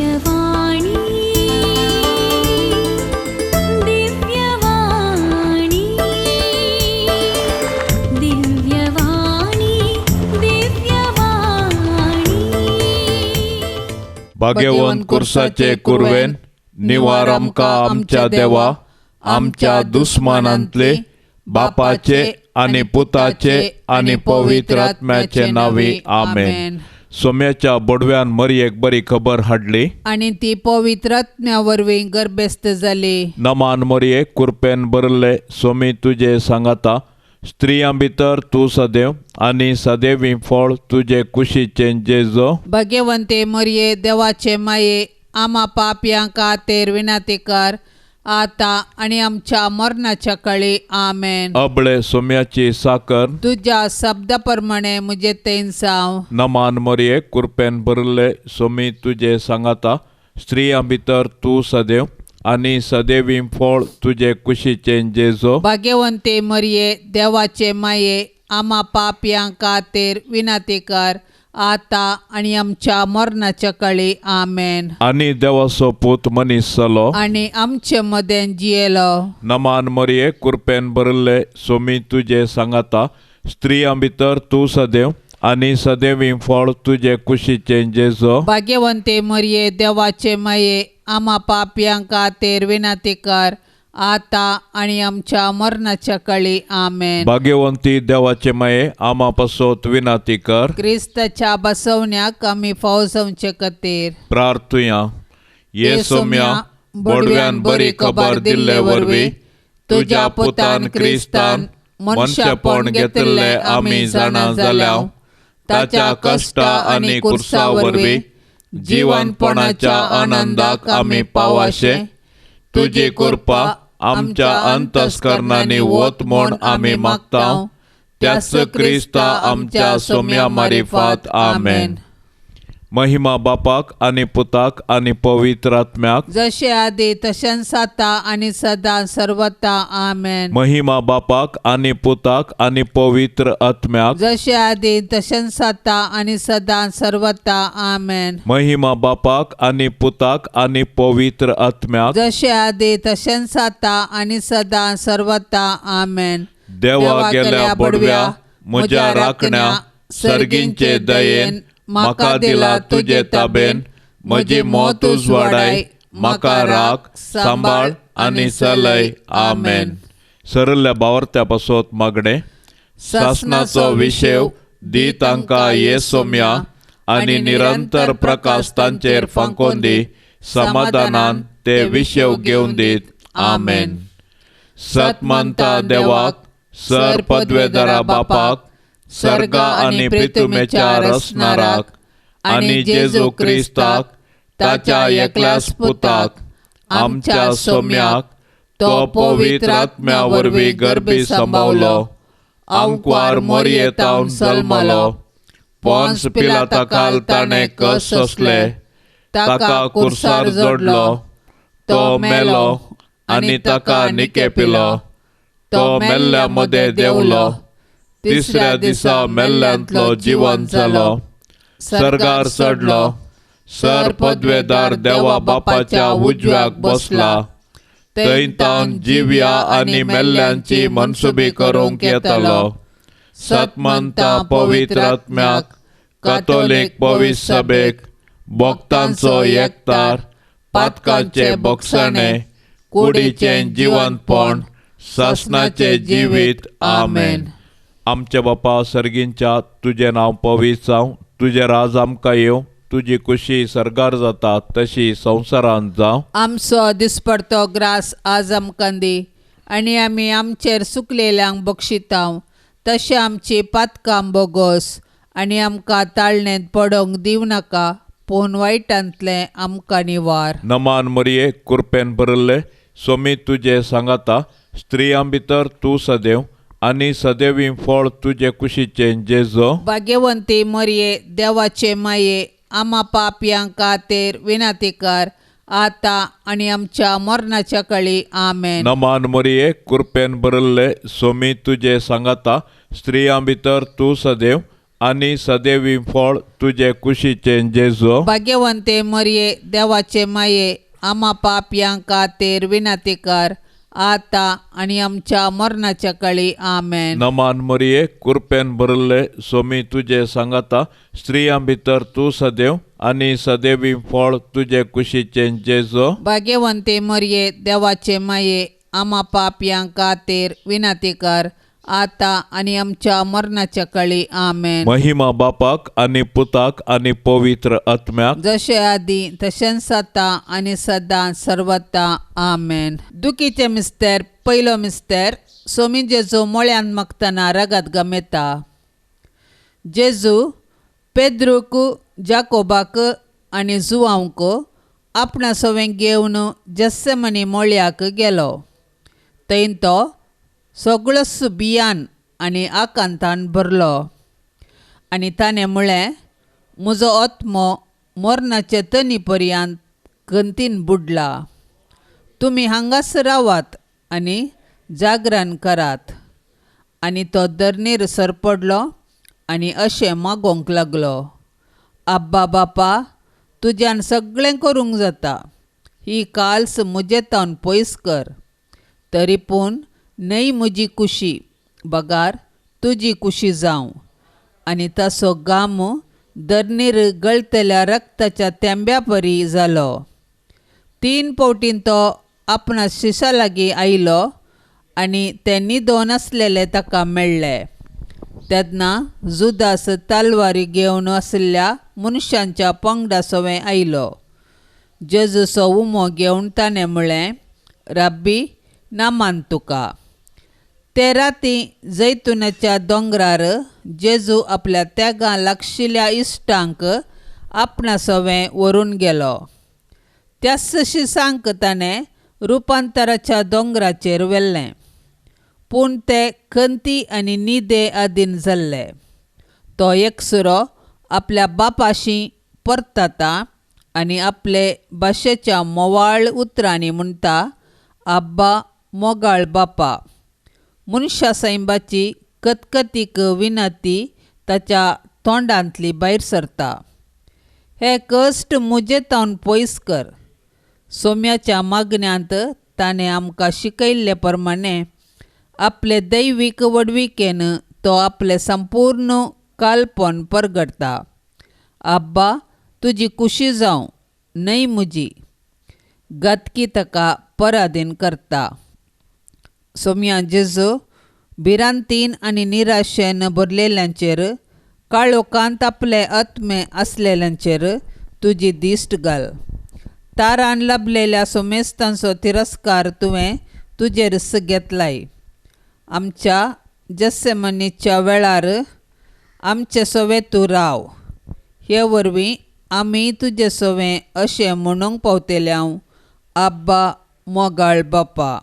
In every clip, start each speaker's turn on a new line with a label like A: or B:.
A: दिव्यवाणी दिव्यवाणी दिव्यवाणी दिव्यवाणी
B: भाग्यवन कुर्साचे कुरवेन निवार आमकां आमच्या देवा आमच्या दुस्मानांतले बापाचे आणि पुताचे आणि पवित्र आत्म्याचे नावी आमेन. सोम्याच्या बोडव्यान मरियेक बरी खबर हाडली
C: आणि ती पवित्र आत्म्या वरवीं गर्भस्थ जाली.
B: नमान मरिये कुरपेन बरले सोमी तुझे सांगाता स्त्रियां भितर तूं सदैव आणि सदैवी फळ तुझे कुशीचे जेजो.
C: भाग्यवंते मरिये देवाचे माये आम्हा पापयांक खातीर विनंती कर आता आणि आमच्या मरणाच्या काळी आमेन.
B: अबळे सोम्याची साकर
C: तुझ्या शब्दाप्रमाणे मुझे तेन जाव.
B: नमान मरिये कुरपेन बरले सोमी तुझे सांगाता स्त्रियां भितर तूं सदैव आणि सदैवी फळ तुझे कुशीचे जेजो.
C: भाग्यवंते मरिये देवाचे माये आम्हा पापयांक खातीर विनंती कर आता आणि आमच्या मरणाच्या काळी आमेन.
B: आणि देवाचो पूत मनीस जालो
C: आणि आमचे मदें जियेलो.
B: नमान मरिये कुरपेन बरले सोमी तुझे सांगाता स्त्रियां भितर तूं सदैव आणि सदैवी फळ तुझे कुशीचे जेजो.
C: भाग्यवंते मरिये देवाचे माये आम्हा पापयांक खातीर विनंती कर आता आणि आमच्या मरणाच्या काळी आमेन.
B: भाग्यवंती देवाचे माये आमा पासोत विनंती कर.
C: क्रिस्ताच्या बसवण्याक आमी फावो जावचे खातीर
B: प्रार्थुया. ये सोम्या बोडव्यान बरी खबर दिल्ले वरवीं तुझ्या पुतान क्रिस्तान मनशापण घेतिल्ले आमी जाणा जाल्याव ताच्या कष्टा आणि कुर्सा वरवीं जीवनपणाच्या आनंदाक आमी पावाशे. तुझी कृपा आमच्या अंतस्करणांनी वत म्हूण आमी मागताव. त्याच क्रिस्ता आमच्या सोम्या मारिफात आमेन. महिमा बापाक आणि पुताक आणि पवित्र आत्म्याक
C: जशे आदी तशेंच आता आणि सदां सर्वता आमेन.
B: महिमा बापाक आणि पुताक आणि पवित्र आत्म्याक
C: जशे आदी तशेंच आता आणि सदां सर्वता आमेन.
B: महिमा बापाक आणि पुताक आणि पवित्र आत्म्याक
C: जशे आदी तशेंच आता आणि सदां सर्वता आमेन.
B: देवा गेल्या बडव्या म्हज्या राखण्या सर्गींचे दयेन म्हाका दिला तुझे ताबेन. म्हजी मोत उजवाडाय म्हाका राख सांबाळ आणि चलय आमेन. सरल्या बावरत्या पासोत मागणे सासनाचो विशेव दी तांकां ये सोम्या आणि निरंतर प्रकाश तांचेर फांकोन दी. समाधानान ते विशेव घेवन दीत आमेन. सतमंता देवाक सर पदवेदारा बापाक सर्गा आणि पृथ्वीच्या रचणाराक आणि जेजू क्रिस्ताक ताच्या एकल्याच पुताक आमच्या सोम्याक तो पवित्र आत्म्या वरवीं गर्भी सांबावलो. आमकार मरियेतावन जल्मलो. पोन्स पिलाताकाल ताणें कस सोंसले. ताका कुर्सार जोडलो. तो मेलो आणि ताका निकेपिलो. तो मेल्ल्या मदें देंवलो. तिसऱ्या दिसा मेल्ल्यांतलो जिवंत जालो. सर्गार चडलो. सर पदवेदार देवा बापाच्या उजव्याक बसला. थंय तावन जिव्या आणि मेल्ल्यांची मनसुबी करूंक येतलो. सतमंता पवित्र आत्म्याक कातोलीक पवित्र सभेक भक्तांचो एकतार पातकांचे भक्षणे कुडीचें जिवंतपण सासनाचे जिवीत आमेन. आमचे बापा सर्गींच्या तुझे नाव पवित्र जावं. तुझे राज आमकां येवं. तुझी कुशी सर्गार जाता तशी संवसारांत जावं.
C: आमचो दिसपडतो ग्रास आज आमकां दी आणि आमी आमचेर सुकलेल्यांक बक्षितांव. तशें आमची पातकां बोगोस आणि आमकां ताळणेंत पडोवंक दिवं नाका पूण वायटांतलें आमकां निवार.
B: नमान मरिये कुरपेन बरले सोमी तुझे सांगाता स्त्रियां भितर तूं सदैव आणि सदैवी फळ तुझे कुशीचे जेजो.
C: भाग्यवंती मरिये देवाचे माये आम्हा पापयांक खातीर विनंती कर आता आणि आमच्या मरणाच्या काळी आमेन.
B: नमान मरिये कुरपेन बरले सोमी तुझे सांगाता स्त्रियां भितर तूं सदैव आनी सदैवी फळ तुझे कुशीचे जेजो.
C: भाग्यवंते मरिये देवाचे माये आम्हा पापयां खातीर विनंती कर आता आणि आमच्या मरणाच्या काळी आमेन.
B: नमान मरिये कृपेन भरले सोमी तुझे सांगता स्त्रियां भितर तू सदैव आनी सदैवी फळ तुझे कुशीचे जेजो.
C: भाग्यवंते मरिये देवाचे माये आम्हा पापयां खातीर विनंती कर आता आणि आमच्या मरणाच्या काळी आमेन.
B: महिमा बापाक आनी पुताक आनी पवित्र आत्म्याक
C: जशे आदी तशेंच आता आणि सदां सर्वता आमेन. दुखीचे मिस्तेर पयलो मिस्तेर सोमी जेजू मोळ्यान मागतना रगत गमेता. जेजू पेद्रूक जाकोबाक आनी जुवांक आपणा सवें घेवन जस्सेमनी मोळ्याक गेलो. थंय तो सगळोच बियान आनी आकांतान भरलो आनी ताणें म्हळें म्हजो आत्मो मरणाचे तनी पर्यंत गंतीन बुडला. तुमी हांगास रावात आनी जागरण करात. आनी तो धरणीर सरपडलो आनी अशें मागोंक लागलो, आब्बा बापा तुज्यान सगळें करूंक जाता. ही काल्स म्हजे तावन पयस कर. तरी पूण न्हय म्हजी कुशी बगार तुजी कुशी जावं. आनी तसो गाम धरणीर गळतल्या रक्ताच्या तेंब्या परी जालो. 3 फावटीं तो आपणा शिशा लागीं आयलो आनी ते न्हिदोन आसलेले ताका मेळ्ळे. तेन्ना जुदास तालवारी घेवन आशिल्ल्या मनशांच्या पंगडा सवें आयलो. जेजूचो उमो घेवन ताणें म्हळें, राब्बी नामान तुका. ते राती जैतुनाच्या दोंगरार जेजू आपल्या तेगां लागशिल्ल्या इश्टांक आपणा सवें व्हरून गेलो. त्याच शिसांक ताणें रुपांतराच्या दोंगराचेर व्हेल्लें. पूण ते खंती आनी न्हिदे आदीन जाल्ले. तो एकसुरो आपल्या बापाशी परतता आनी आपले भाशेच्या मोवाळ उतरांनी म्हणटा, आब्बा मोगाळ बापा. मनशा सैबाची कतकतीक विनंती ताच्या तोंडांतली भायर सरता. हे कश्ट म्हजे तावन पयस कर. सोम्याच्या मागण्यांत ताणें आमकां शिकयल्ले प्रमाणें आपले दैवीक वडविकेन तो आपले संपूर्ण कालपण परगडता. आब्बा तुजी कुशी जावं न्हय म्हजी. गतकी ताका पराधीन करता. सोम्या जेजू भिरांतीन आनी निराशेन भरलेल्यांचेर काळोखांत आपले आत्मे आसलेल्यांचेर तुजी दिश्ट घाल. तारान लाभलेल्या सोमेस्तांचो तिरस्कार तुवें तुजेर घेतलाय. आमच्या जस्सेमनीच्या वेळार आमचे सवें तूं राव. हे वरवीं आमी तुजे सवें अशें म्हणूंक पावतल्यांव, आब्बा मोगाळ बापा.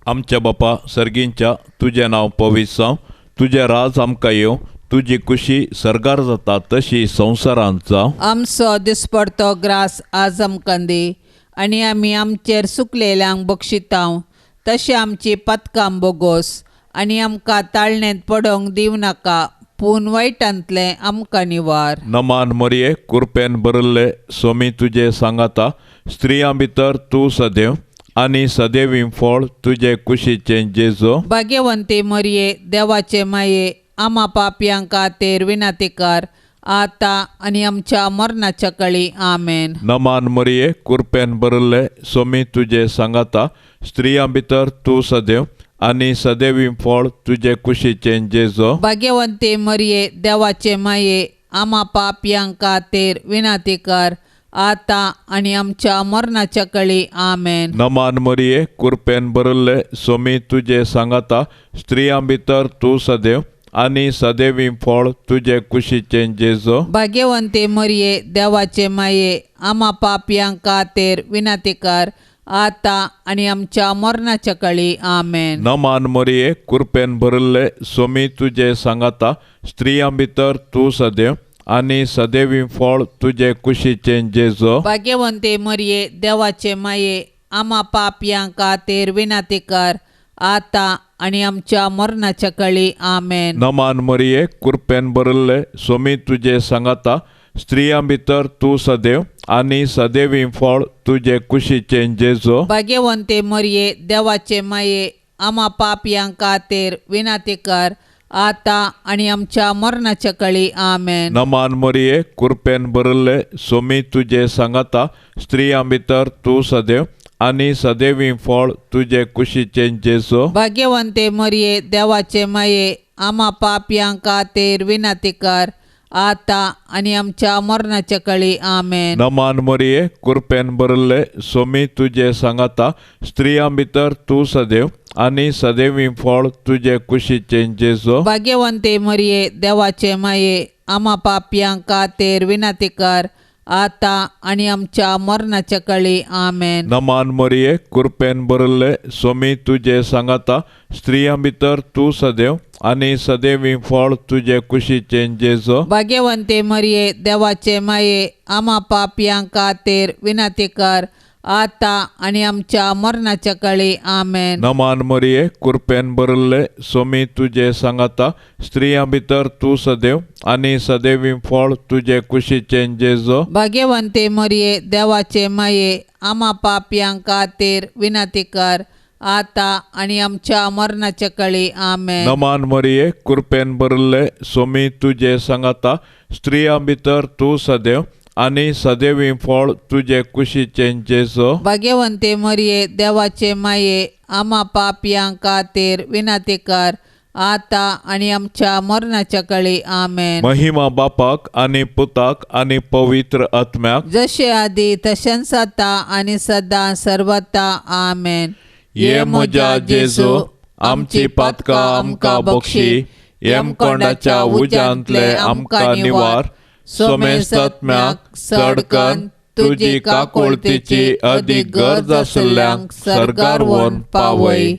B: आमच्या बापा सर्गींच्या तुझे नांव पवित्र जावं. तुझे राज आमकां येवं. तुजी कुशी सर्गार जाता तशी संवसारांत जावं.
C: आमचो दिसपडतो ग्रास आज आमकां दी आनी आमी आमचेर सुकलेल्यांक बक्षितांव. तशें आमची पथकां बोगोस आनी आमकां ताळणेंत पडोवंक दिवं नाका, पूण वायटांतलें आमकां निवार.
B: नमान मरिये कृपेन भरले सोमी तुझे सांगता स्त्रियां भितर तू सदैव आनी सदैवी फळ तुझे कुशीचे जेजो.
C: भाग्यवंते मरिये देवाचे माये आम्हा पापयां खातीर विनंती कर आता आणि आमच्या मरणाच्या काळी आमेन.
B: नमान मरिये कृपेन भरले सोमी तुझे सांगता स्त्रियां भितर तू सदैव आनी सदैवी फळ तुझे कुशीचे जेजो.
C: भाग्यवंते मरिये देवाचे माये आम्हा पापयां खातीर विनंती कर आता आणि आमच्या मरणाच्या काळी आमेन.
B: नमान मरिये कृपेन भरले सोमी तुझे सांगता स्त्रियां भितर तू सदैव आनी सदैवी फळ तुझे कुशीचे जेजो.
C: भाग्यवंते मरिये देवाचे माये आम्हा पापयां खातीर विनंती कर आता आणि आमच्या मरणाच्या काळी आमेन.
B: नमान मरिये कृपेन भरले सोमी तुझे सांगता स्त्रियां भितर तू सदैव आनी सदैवी फळ तुझे कुशीचे जेजो.
C: भाग्यवंते मरिये देवाचे माये आम्हा पापयां खातीर विनंती कर आता आणि आमच्या मरणाच्या काळी आमेन.
B: नमान मरिये कृपेन भरले स्वामी तुझे सांगाता स्त्रियां भितर तू सदैव आणि सदैवी फळ तुझे कुशीचे जेजो.
C: भाग्यवंते मरिये देवाचे माये आम्हा पापयांक खातीर विनंती कर आता आणि आमच्या मरणाच्या काळी आमेन.
B: नमान मरिये कृपेन भरले स्वामी तुझे सांगाता स्त्रियां भितर तू सदैव आणि सदैवी फळ तुझे कुशीचे जेजो.
C: भाग्यवंते मरिये देवाचे माये आम्हा पापयांक खातीर विनंती कर आता आणि आमच्या मरणाच्या काळी आमेन.
B: नमान मरिये कृपेन भरले स्वामी तुझे सांगाता स्त्रियां भितर तू सदैव आणि सदैवी फळ तुझे कुशीचे जेजो.
C: भाग्यवंते मरिये देवाचे माये आम्हा पापयांक खातीर विनंती कर आता आणि आमच्या मरणाच्या काळी आमेन.
B: नमान मरिये कृपेन भरले स्वामी तुझे सांगाता स्त्रियां भितर तू सदैव आणि सदैवी फळ तुझे कुशीचे जेजो.
C: भाग्यवंते मरिये देवाचे माये आम्हा पापयांक खातीर विनंती कर आता आणि आमच्या मरणाच्या काळी आमेन.
B: नमान मरिये कृपेन भरले स्वामी तुझे सांगाता स्त्रियां भितर तू सदैव आणि सदैवी फळ तुझे कुशीचे जेजो.
C: भाग्यवंते मरिये देवाचे माये आम्हा पापयांक खातीर विनंती कर आता आणि आमच्या मरणाच्या काळी आमेन.
B: नमान मरिये कृपेन भरले स्वामी तुझे सांगाता स्त्रियां भितर तू सदैव आणि सदैवी फळ तुझे कुशीचे जेजो.
C: भाग्यवंते मरिये देवाचे माये आम्हा पापयांक खातीर विनंती कर आता आणि आमच्या मरणाच्या काळी आमेन.
B: महिमा बापाक आणि पुताक आणि पवित्र आत्म्याक
C: जशे आधी तशेंच आता आणि सदां सर्वता आमेन.
B: ये म्हज्या जेजू आमची पातकां आमकां बक्षी येम कोंडाच्या उज्यांतले आमकां निवार सोमेस्त आत्म्याक सडकन तुजी काकुळतीची अदीक गरज आशिल्ल्यांक सरकार व्हरून पावय.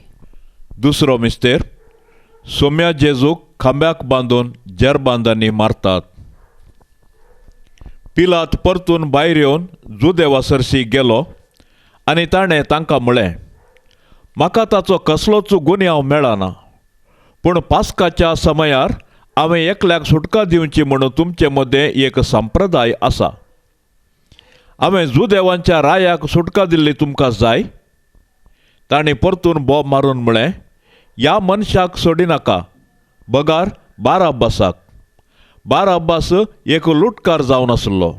B: दुसरो मिस्तेर सोम्या जेजूक खांब्याक बांदून जेरबांदांनी मारतात. पिलात परतून भायर येवन जुदेवासरशी गेलो आनी ताणें तांकां म्हळें म्हाका ताचो कसलोच गुन्यांव मेळना पूण पास्काच्या समयार हांवें एकल्याक सुटका दिवची म्हणून तुमचे मदें एक संप्रदाय आसा. हांवें जुदेवांच्या रायाक सुटका दिल्ली तुमकां जाय. ताणें परतून बोब मारून म्हळें ह्या मनशाक सोडिनाका बगार बाराब्बासाक. बाराब्बास एक लुटकार जावन आसलो.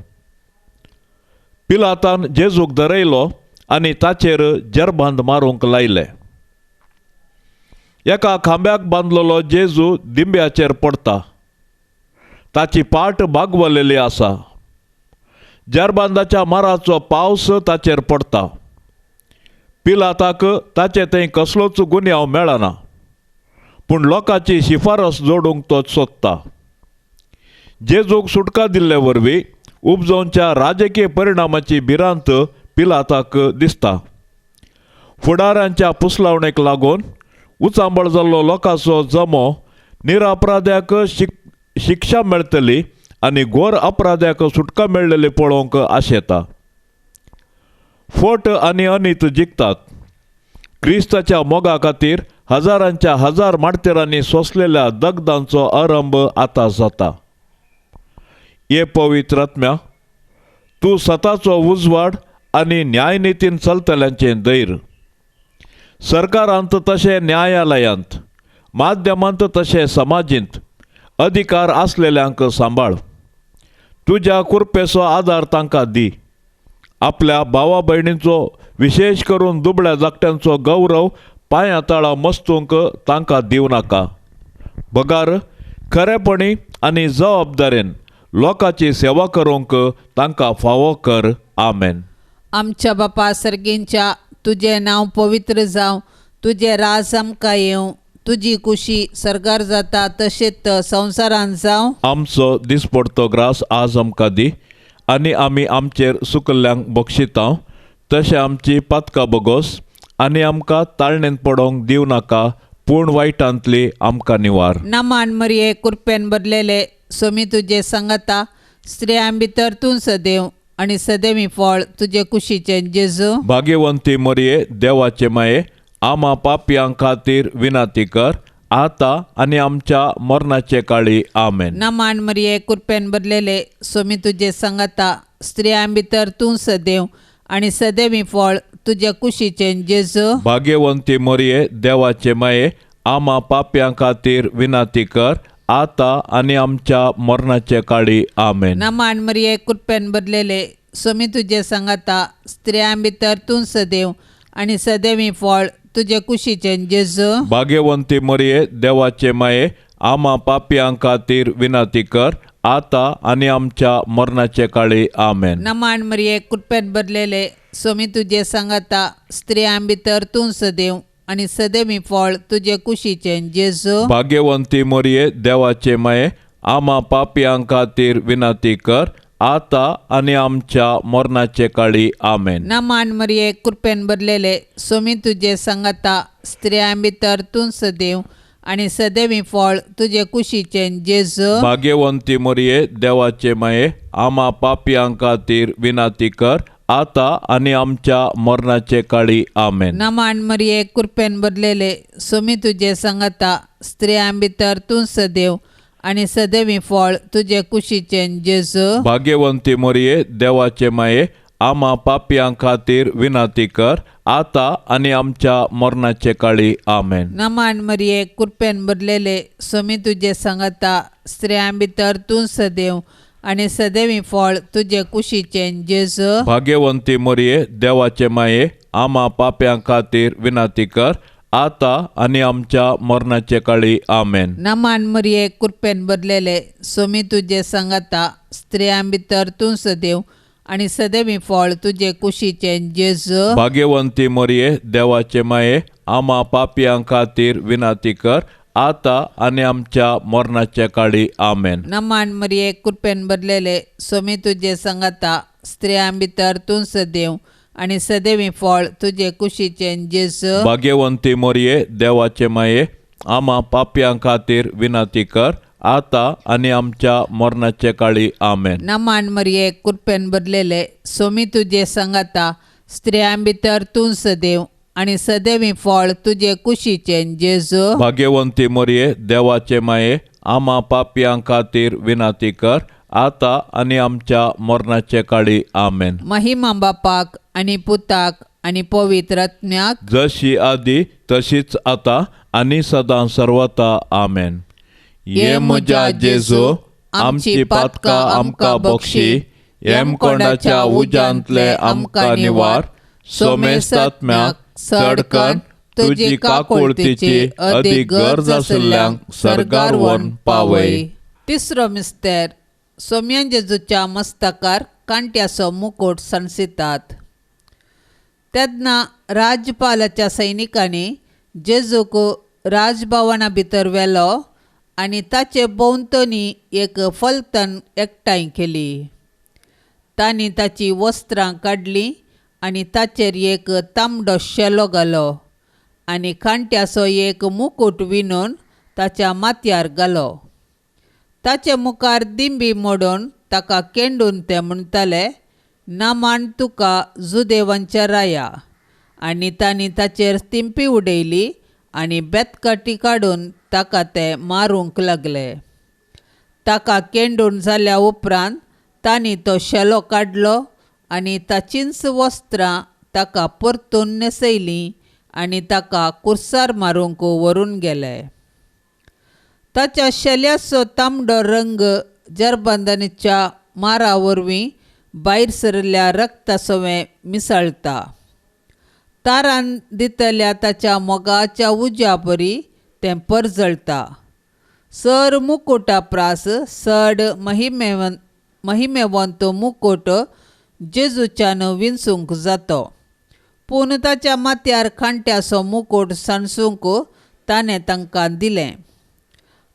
B: पिलातान जेजूक धरयलो आनी ताचेर जेरबांद मारूंक लायले. एका खांब्याक बांदलेलो जेजू दिंब्याचेर पडटा. ताची पाट बागवलेली आसा. जेरबांदाच्या माराचो पावस ताचेर पडटा. पिलाताक ताचे थंय कसलोच गुन्यांव मेळना पूण लोकांची शिफारस जोडूंक तो सोदता. जेजूक सुटका दिल्ले वरवीं उपजोवच्या राजकीय परिणामाची भिरांत पिलाताक दिसता. फुडाऱ्यांच्या पुसलावणेक लागून उचांबळ जाल्लो लोकांचो जमो निरअपराध्याक शिक्षा मेळटली आनी घोर अपराध्याक सुटका मेळलेली पळोवंक आशेता. फट आनी अनित जिखतात. क्रिस्ताच्या मोगा खातीर हजारांच्या हजार मार्तेरांनी सोंसलेल्या दगदांचो आरंभ आतां जाता. ये पवित्र आत्म्या तूं सताचो उजवाड आनी न्यायनितीन चलतल्यांचें धैर्य. सरकारांत तशें न्यायालयांत माध्यमांत तशें समाजींत अधिकार आसलेल्यांक सांबाळ. तुज्या कृपेचो आदार तांकां दी. आपल्या भावा भयणींचो विशेश करून दुबळ्या धाकट्यांचो गौरव पांयां तळा मस्तूंक तांकां दिवं नाका. बगार खरेपणी आनी जबाबदारेन लोकांची सेवा करूंक तांकां फावो कर. आमेन.
C: आमच्या बापा सर्गींच्या तुझे नांव पवित्र जावं. तुझे राज आमकां येवं. तुजी खुशी सरकार जाता तशेंच संवसारांत जावं.
B: आमचो दिसपडतो ग्रास आज आमकां दी आनी आमी आमचेर सुकल्ल्यांक बक्षितांव तशें आमची पातकां बगोस आनी आमकां ताळणेन पडोवंक दिवं नाका पूण वायटांतली आमकां निवार.
C: नमान मरिये कृपेन भरलेले सोमी तुजे सांगाता स्त्रियां भितर तूं सदैव आणि सदैवी फळ तुजे कुशीचे जेजू.
B: भाग्यवंती मरिये देवाचे माये आम्हा पापयां खातीर विनंती कर, आता आणि आमच्या मरणाचे काळी आमेन.
C: नमान मरिये कृपेन भरलेले सोमी तुझे संगता स्त्रियां भितर तूं सदैव आणि सदैवी फळ तुझ्या कुशीचे जेजू.
B: भाग्यवंती मरिये देवाचे माये, आम्हा पापयां खातीर विनंती कर, आता आणि आमच्या मरणाचे काळी आमेन.
C: नमान मरिये कृपेन भरलेले सोमी तुझे संगता स्त्रियां भितर तूं सदैव आणि सदैवी फळ तुझे कुशीचे जेजू.
B: भाग्यवंती मरिये देवाचे माये, आम्हा पापयां खातीर विनंती कर, आता आणि आमच्या मरणाचे काळी आमेन.
C: नमान मरिये कृपेन भरलेले सोमी तुझे संगता स्त्रियां भितर तूं सदैव आणि सदैवी फळ तुझे कुशीचे जेजू.
B: भाग्यवंती मरिये देवाचे माये, आम्हा पापयां खातीर विनंती कर, आता आणि आमच्या मरणाचे काळी आमेन.
C: नमान मरिये कृपेन भरलेले सोमी तुझे संगता स्त्रियां भितर तूं सदैव आणि सदैवी फळ तुझे कुशीचे जेजू.
B: भाग्यवंती मरिये देवाचे माये, आम्हा पापयां खातीर विनंती कर, आता आणि आमच्या मरणाचे काळी आमेन.
C: नमान मरिये कृपेन भरलेले सोमी तुझे संगता स्त्रियां भितर तूं सदैव आणि सदैवी फळ तुझे कुशीचे जेजू.
B: भाग्यवंती मरिये देवाचे माये, आम्हा पापयां खातीर विनंती कर, आता आणि आमच्या मरणाचे काळी आमेन.
C: नमान मरिये कृपेन भरलेले सोमी तुझे संगता स्त्रियां भितर तूं सदैव आणि सदैवी फळ तुझे कुशीचे जेजू.
B: भाग्यवंती मरिये देवाचे माये, आम्हा पापयां खातीर विनंती कर, आता आणि आमच्या मरणाचे काळी आमेन.
C: नमान मरिये कृपेन भरलेले सोमी तुझे संगता स्त्रियां भितर तूं सदैव आणि सदैवी फळ तुझे कुशीचे जेजू.
B: भाग्यवंती मरिये देवाचे माये, आम्हा पापयां खातीर विनंती कर, आता आणि आमच्या मरणाच्या काळी आमेन.
C: नमान मरिये कृपेन भरलेले सोमी तुझे संगता स्त्रियां भितर तूं सदैव आणि सदैवी फळ तुझे कुशीचे जेजू.
B: भाग्यवंती मरिये देवाचे माये, आम्हा पापयां खातीर विनंती कर, आता आणि आमच्या मरणाचे काळी आमेन.
C: नमान मरिये कृपेन भरलेले सोमी तुझे संगता स्त्रियां भितर तूं सदैव आणि सदैवी फळ तुझे कुशीचे जेजू.
B: भाग्यवंती मरिये देवाचे माये, आम्हा पापयां खातीर विनंती कर, आता आणि आमच्या मरणाचे काळी आमेन.
C: महिमा बापाक आणि पुताक आणि पवित्र आत्म्याक,
B: जशी आदी तशीच आता आणि सदां सर्वता आमेन. ये म्हज्या जेजू, आमची पातकां आमकां बक्षी, हेमकोंडाच्या उज्यांतले आमकां निवार, सोमेस्त आत्म्याक चडकन तुजी काकुळतीची अदी गरज आशिल्ल्यांक सर्गार व्हरून पावय.
C: तिसरो मिस्तेर सोम्या जेजूच्या मस्तकार कांट्याचो मुकुट सणसितात. तेन्ना राजपालाच्या सैनिकांनी जेजूक राजभवना भितर व्हेलो आनी ताचे भोंवतणी एक फलतण एकठांय केली. तांणी ताची वस्त्रां काडलीं आनी ताचेर एक तांबडो शेलो घालो आनी कांट्याचो एक मुकुट विणून ताच्या माथ्यार घालो. ताचे मुखार दिंबी मोडून ताका केंडून ते म्हणटाले, नामान तुका जुदेवांच्या राया. आनी तांणी ताचेर तिंपी उडयली आनी बेतकाटी काडून ताका ते मारूंक लागले. ताका केंडून जाल्या उपरांत तांणी तो शेलो काडलो आनी ताचींच वस्त्रां ताका परतून न्हेसयलीं आनी ताका कुर्सार मारूंक व्हरून गेले. ताच्या शेल्याचो तांबडो रंग जरबंदनीच्या मारा वरवीं भायर सरिल्ल्या रक्तासोवें मिसळटा. तारान दितल्या ताच्या मोगाच्या उज्या परी तें परजळटा. सर मुकुटा प्रास सड महिमेवंत मुकुट जेजूच्यान विंसूंक जातो. पूण ताच्या माथ्यार कांट्याचो मुकुट सणसूंक ताणें तांकां दिलें.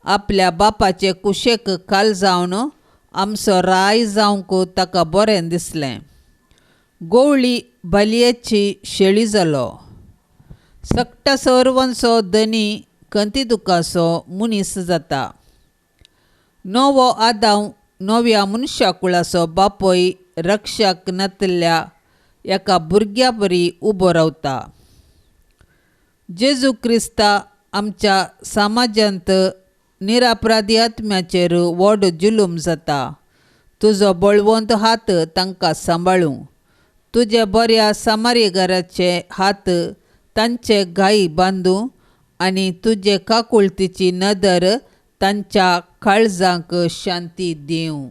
C: आपल्या बापाचे कुशेक काल जावन आमचो राय जावंक ताका बरें दिसलें. गवळी बालयेची शेळी जालो. सक्टा सर्वांचो धनी कंतिदुकाचो मनीस जाता. नवो आदाव नव्या मनशा कुळाचो बापोय रक्षाक नातल्या एका भुरग्या बरी उबो रावता. जेजू क्रिस्ता आमच्या समाजांत निरापराधी आत्म्याचेर व्हड जुलूम जाता. तुजो बळवंत हात तांकां सांबाळूं. तुजे बऱ्या समारीगाराचे हात तांचे घाई बांदूं आनी तुजे काकुळतीची नदर तांच्या काळजांक शांती दिवं.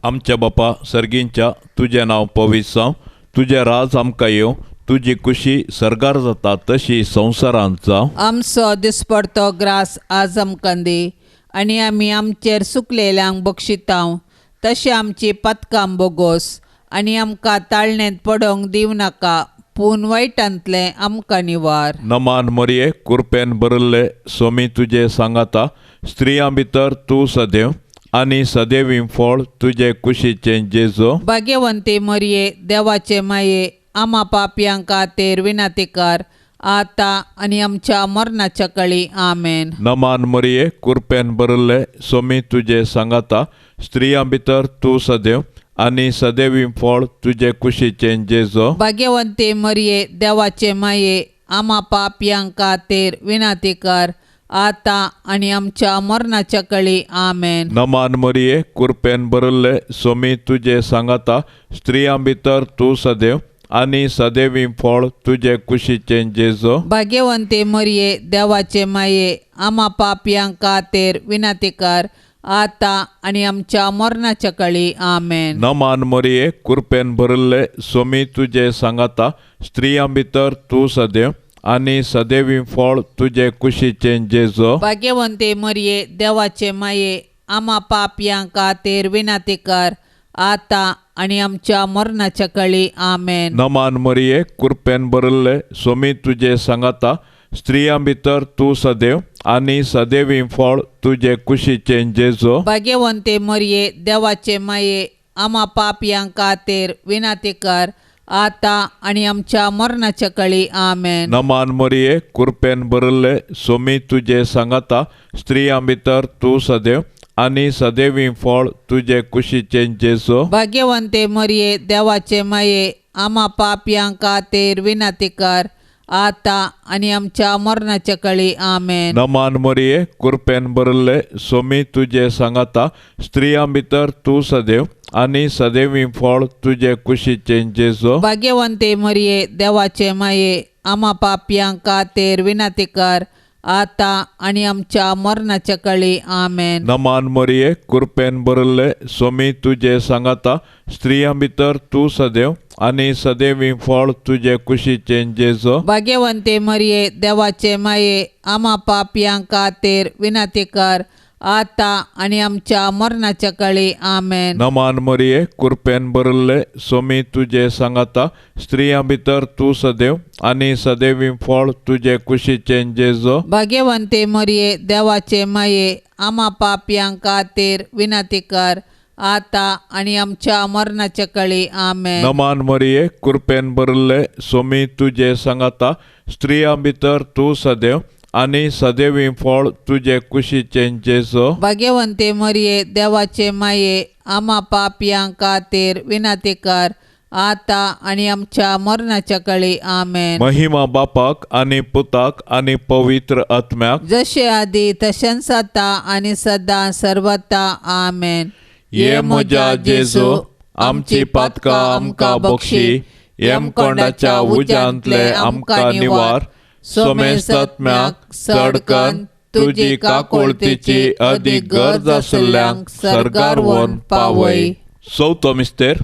B: आमच्या बापा सर्गींच्या तुजें नांव पवित्र जावं. तुजें राज आमकां येवं. तुजी कुशी सर्गार जाता तशी संवसारांत जावं.
C: आमचो दिसपडतो ग्रास आज आमकां दी आनी आमी आमचेर सुकलेल्यांक बक्षितांव. तशें आमची पातकां बोगोस आनी आमकां ताळणेंत पडोंक दिवं नाका, पूण वायटांतलें आमकां निवार.
B: नमान मरये कुरपेन बरल्ले सोमी तुजे सांगाता. स्त्रियां भितर तूं सदैव आनी सदैवीं फळ तुजे कुशीचें जेजो.
C: भाग्यवंते मरये देवाचे माये आमा पापयांक खातीर विनातिकार आतां आनी आमच्या मरणाच्या काळी आमेन.
B: नमान मरये कुरपेन बरल्ले सोमी तुजे सांगाता. स्त्रियां भितर तूं सदैव आनी सदैवीं फळ तुजे कुशीचें जेजो.
C: भाग्यवंते मरये देवाचे माये आमा पापयांक खातीर विनातिकार आतां आनी आमच्या मरणाच्या काळी आमेन.
B: नमान मरये कुरपेन बरल्ले सोमी तुजे सांगाता. स्त्रियां भितर तूं सदैव आनी सदैवीं फळ तुजे कुशीचें जेजो.
C: भाग्यवंते मरये देवाचे माये आमा पापयांक खातीर विनातिकार आतां आनी आमच्या मरणाच्या काळी आमेन.
B: नमान मरये कुरपेन बरल्ले सोमी तुजे सांगाता. स्त्रियां भितर तूं सदैव आनी सदैवीं फळ तुजे कुशीचें जेजो.
C: भाग्यवंते मरये देवाचे माये आमा पापयांक खातीर विनातिकार आतां आनी आमच्या मरणाच्या काळी आमेन.
B: नमान मरये कुरपेन बरल्ले सोमी तुजे सांगाता. स्त्रियां भितर तूं सदैव आनी सदैवीं फळ तुजे कुशीचें जेजो.
C: भाग्यवंते मरये देवाचे माये आमा पापयांक खातीर विनातिकार आतां आनी आमच्या मरणाच्या काळी आमेन.
B: नमान मरये कुरपेन बरल्ले सोमी तुजे सांगाता. स्त्रियां भितर तूं सदैव आनी सदैवीं फळ तुजे कुशीचें जेजो.
C: भाग्यवंते मरये देवाचे माये आमा पापयांक खातीर विनातिकार आतां आनी आमच्या मरणाच्या काळी आमेन.
B: नमान मरये कुरपेन बरल्ले सोमी तुजे सांगाता. स्त्रियां भितर तूं सदैव आनी सदैवीं फळ तुजे कुशीचें जेजो.
C: भाग्यवंते मरये देवाचे माये आमा पापयांक खातीर विनातिकार आतां आनी आमच्या मरणाच्या काळी आमेन.
B: नमान मरये कुरपेन बरल्ले सोमी तुजे सांगाता. स्त्रियां भितर तूं सदैव आनी सदैवीं फळ तुजे कुशीचें जेजो.
C: भाग्यवंते मरये देवाचे माये आमा पापयांक खातीर विनातिकार आतां आनी आमच्या मरणाच्या काळी आमेन.
B: नमान मरये कुरपेन बरल्ले सोमी तुजे सांगाता. स्त्रियां भितर तूं सदैव आनी सदैवीं फळ तुजे कुशीचें जेजो.
C: भाग्यवंते मरये देवाचे माये आमा पापयांक खातीर विनातिकार आतां आनी आमच्या मरणाच्या काळी आमेन.
B: नमान मरये कुरपेन बरल्ले सोमी तुजे सांगाता. स्त्रियां भितर तूं सदैव आनी सदैवीं फळ तुजे कुशीचें जेजो.
C: भाग्यवंते मरये देवाचे माये आमा पापयांक खातीर विनातिकार आतां आनी आमच्या मरणाच्या काळी आमेन.
B: महिमा बापाक आनी पुताक आनी पवित्र आत्म्याक.
C: जशे आदी तशेंच आतां आनी सदां सर्वता आमेन.
B: ये म्हज्या जेजू आमची पातकां आमकां बक्षी. येमकोंडाच्या उज्यांतले आमकां निवार. सोमेस्त आत्म्याक चडकन तुजी काकुळतीची अदीक गरज आशिल्ल्यांक सर्गार व्हरून पावय. चवथो मिस्तेर.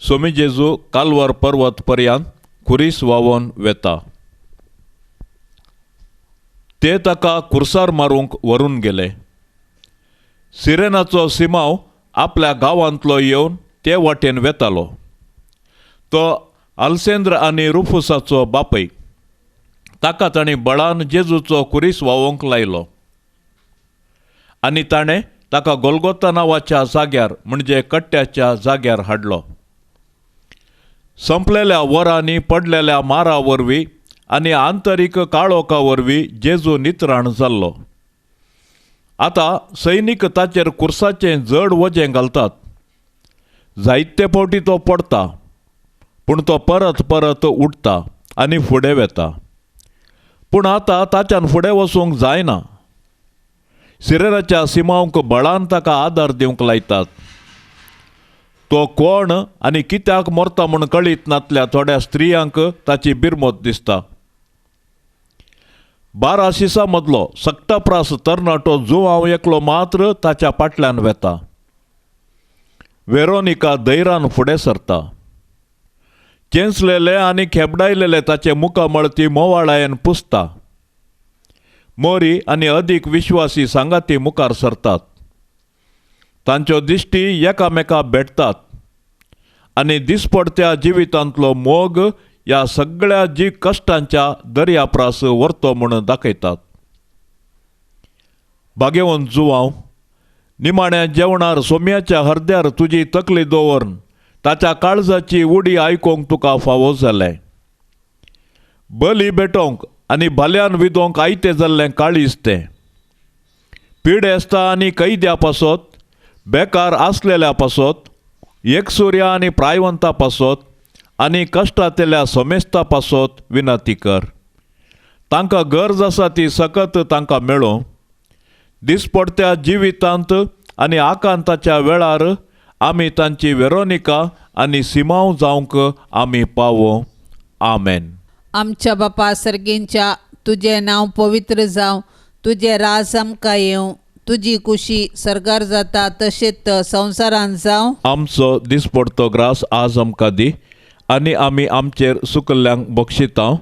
B: सोमी जेजू काल्वर पर्वत पर्यंत खुरीस व्हांवून वेता. ते ताका खुर्सार मारूंक व्हरून गेले. सिरेनाचो सिमाव आपल्या गांवांतलो येवन ते वाटेन वेतालो. तो आल्सेंद्र आनी रुफुसाचो बापय. ताका ताणें बळान जेजूचो खुरीस व्हांवोवंक लायलो आनी ताणें ताका गोलगोता नांवाच्या जाग्यार म्हणजे कट्ट्याच्या जाग्यार हाडलो. संपलेल्या वरांनी पडलेल्या मारा वरवीं आनी आंतरीक काळोखा वरवीं जेजू नितराण जाल्लो. आतां सैनीक ताचेर खुर्साचें जड वजें घालतात. जायते फावटी तो पडटा, पूण तो परत परत उठता आनी फुडें वेता. पूण आतां ताच्यान फुडें वचूंक जायना. सिरेराच्या सिमांक बळान ताका आदार दिवंक लायतात. तो कोण आनी कित्याक मरता म्हूण कळीत नातल्या थोड्या स्त्रियांक ताची बिरमत दिसता. 12 शिसां मदलो सक्टाप्रास तरणाटो जुवांव एकलो मात्र ताच्या फाटल्यान वेता. वेरोनिका धैर्यान फुडें सरता. चेंचलेले आनी खेबडायलेले ताचे मुखामळ ती मोवाळायेन पुसता. मोरी आनी अदीक विश्वासी सांगाती मुखार सरतात. तांच्यो दिश्टी एकामेका भेटतात आनी दिसपडत्या जिवितांतलो मोग ह्या सगळ्या कश्टांच्या दर्याप्रास व्हरतो म्हूण दाखयतात. भाग्यवंत जुवांव, निमाण्या जेवणार सोम्याच्या हर्द्यार तुजी तकली दवरून ताच्या काळजाची उडी आयकोंक तुका फावो जालें. बली भेटोवंक आनी भल्यान विदोवंक आयतें जाल्लें काळीज तें. पिडेस्तां आनी कैद्या पासत, बेकार आसलेल्या पासत, एकसुर्या आनी प्रायवंता पासत आनी कश्टांतल्या सोमेस्ता पासत विनंती कर. तांकां गरज आसा ती सकत तांकां मेळो. दिसपडत्या जिवितांत आनी आकांताच्या वेळार आमी तांची वेरोनिका आनी सिमांव जावंक आमी पावो. आमेन.
C: आमच्या बापा सर्गींच्या, तुजें नांव पवित्र जावं, तुजें राज आमकां येवं, तुजी कुशी सरकार जाता तशेंच संवसारांत जावं.
B: आमचो दिसपडतो ग्रास आज आमकां दी आनी आमी आमचेर सुकल्ल्यांक बक्षितांव.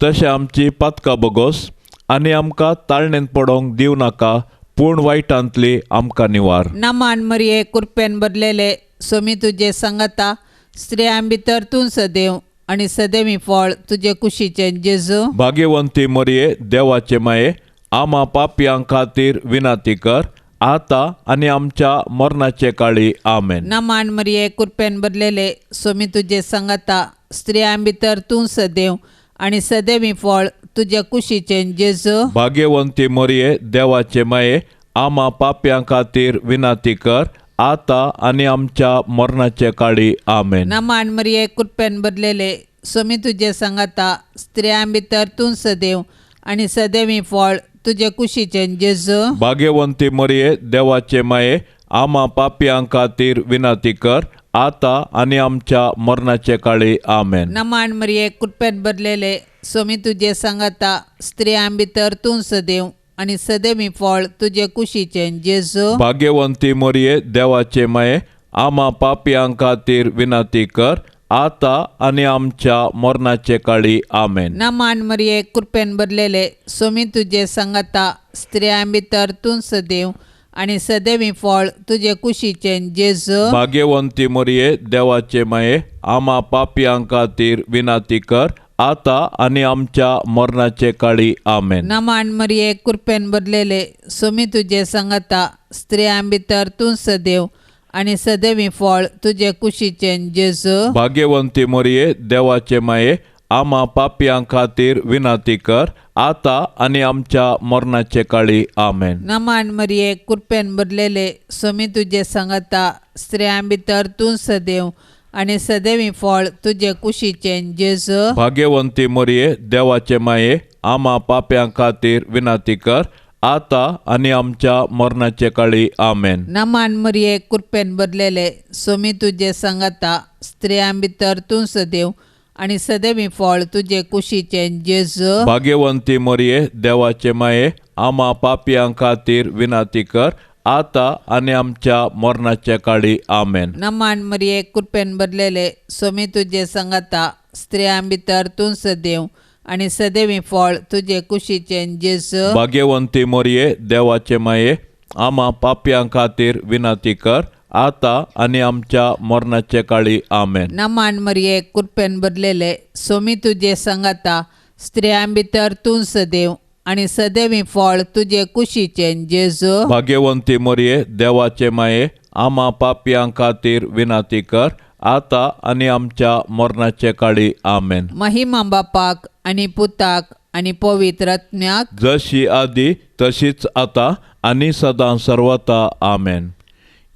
B: तशें आमची पातकां बोगोस आनी आमकां ताळणेंत पडोवंक दिव नाका, पूण वायटांतली आमकां निवार.
C: नमान मरिये कृपेन भरलेले, सोमी तुजे सांगाता, स्त्रियां भितर तूं सदैव आनी सदैवी फळ तुजे कुशीचें जेजू.
B: भाग्यवंती मरिये, देवाचे माये, आमा पापयां खातीर विनंती कर, आतां आनी आमच्या मरणाचे काळी. आमेन.
C: नमान मरिये कृपेन भरलेले, सोमी तुजे सांगाता, स्त्रियां भितर तूं सदैव आनी सदैवी फळ तुजे कुशीचें जेजू.
B: भाग्यवंती मरिये, देवाचे माये, आमा पापयां खातीर विनंती कर, आतां आनी आमच्या मरणाचे काळी. आमेन.
C: नमान मरिये कृपेन भरलेले, सोमी तुजे सांगाता, स्त्रियां भितर तूं सदैव आनी सदैवी फळ तुजे कुशीचें जेजू.
B: भाग्यवंती मरिये, देवाचे माये, आमा पापयां खातीर विनंती कर, आतां आनी आमच्या मरणाचे काळी. आमेन.
C: नमान मरिये कृपेन भरलेले, सोमी तुजे सांगाता, स्त्रियां भितर तूं सदैव आनी सदैवी फळ तुजे कुशीचें जेजू.
B: भाग्यवंती मरिये, देवाचे माये, आमा पापयां खातीर विनंती कर, आतां आनी आमच्या मरणाचे काळी. आमेन.
C: नमान मरिये कृपेन भरलेले, सोमी तुजे सांगाता, स्त्रियां भितर तूं सदैव आनी सदैवी फळ तुजे कुशीचें जेजू.
B: भाग्यवंती मरिये, देवाचे माये, आमा पापयां खातीर विनंती कर, आतां आनी आमच्या मरणाचे काळी. आमेन.
C: नमान मरिये कृपेन भरलेले, सोमी तुजे सांगाता, स्त्रियां भितर तूं सदैव आनी सदैवी फळ तुजे कुशीचें जेजू.
B: भाग्यवंती मरिये, देवाचे माये, आमा पापयां खातीर विनंती कर, आतां आनी आमच्या मरणाचे काळी. आमेन.
C: नमान मरिये कृपेन भरलेले, सोमी तुजे सांगाता, स्त्रियां भितर तूं सदैव आनी सदैवी फळ तुजे कुशीचें जेजू.
B: भाग्यवंती मरिये, देवाचे माये, आमा पापयां खातीर विनंती कर, आतां आनी आमच्या मरणाचे काळी. आमेन.
C: नमान मरिये कृपेन भरलेले, सोमी तुजे सांगाता, स्त्रियां भितर तूं सदैव आनी सदैवी फळ तुजे कुशीचें जेजू.
B: भाग्यवंती मरिये, देवाचे माये, आमा पापयां खातीर विनंती कर, आतां आनी आमच्या मरणाचे काळी. आमेन.
C: नमान मरिये कृपेन भरलेले, सोमी तुजे सांगाता, स्त्रियां भितर तूं सदैव आनी सदैवी फळ तुजे कुशीचें जेजू.
B: भाग्यवंती मरिये, देवाचे माये, आमा पापयां खातीर विनंती कर, आतां आनी आमच्या मरणाचे काळी. आमेन.
C: नमान मरिये कृपेन भरलेले, सोमी तुजे सांगाता, स्त्रियां भितर तूं सदैव आनी सदैवी फळ तुजे कुशीचें जेजू.
B: भाग्यवंती मरिये, देवाचे माये, आमा पापयां खातीर विनंती कर, आतां आनी आमच्या मरणाचे काळी. आमेन.
C: महिमा बापाक आनी पुताक आनी पवित्र आत्म्याक,
B: जशी आदी तशीच आतां आनी सदां सर्वता. आमेन.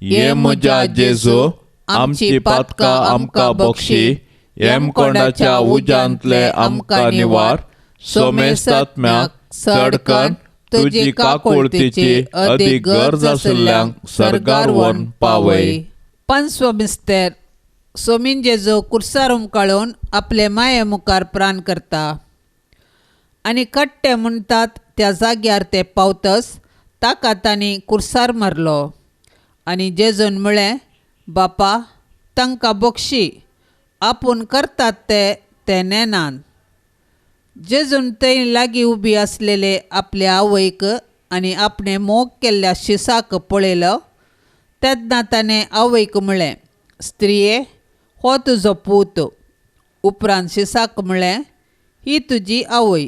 B: ये म्हज्या जेजू, आमची पातकां आमकां बक्षी, हेमकोंडाच्या उज्यांतले आमकां निवार, सोमेस्तात्म्याक चडकन तुजी काकुळतीची अदीक गरज आशिल्ल्यांक सरकार व्हरून पावय.
C: पंचवो मिस्तेर. सोमीन जेजो कुर्सार उमकाळून आपले माये मुखार प्राण करता आनी कट्टे म्हणटात त्या जाग्यार ते पावतस ताका तांणी कुर्सार मारलो. आनी जेजून म्हळें, बापा, तांकां बक्षी, आपूण करतात ते नेनान. जेजून थंय लागीं उबी आसलेले आपल्या आवयक आनी आपणे मोग केल्ल्या शिसाक पळयलो. तेन्ना ताणें आवयक म्हळें, स्त्रिये, हो तुजो पूत. उपरांत शिसाक म्हळें, ही तुजी आवय.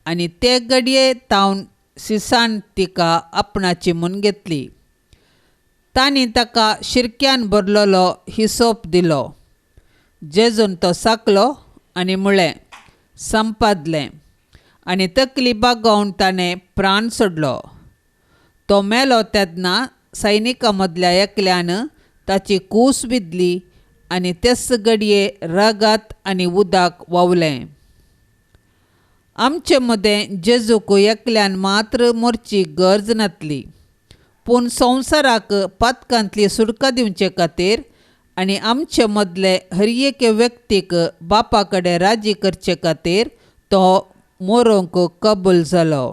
C: आनी ते घडये तावन सिसान तिका आपणाची म्हूण घेतली. तांणी ताका शिरक्यान भरलोलो हिसोप दिलो. जेजून तो साकलो आनी म्हळें, संपादलें. आनी तकली बागोवन ताणें प्राण सोडलो. तो मेलो तेन्ना सैनिकां मदल्या एकल्यान ताची कूस बिदली आनी तेच घडये रगत आनी उदक व्हांवलें. आमचे मदें जेजूक एकल्यान मात्र मरची गरज नासली, पूण संवसाराक पातकांतली सुटका दिवचे खातीर आनी आमचे मदले हर एक व्यक्तीक बापा कडेन राजी करचे खातीर तो मरोंक कबूल जालो.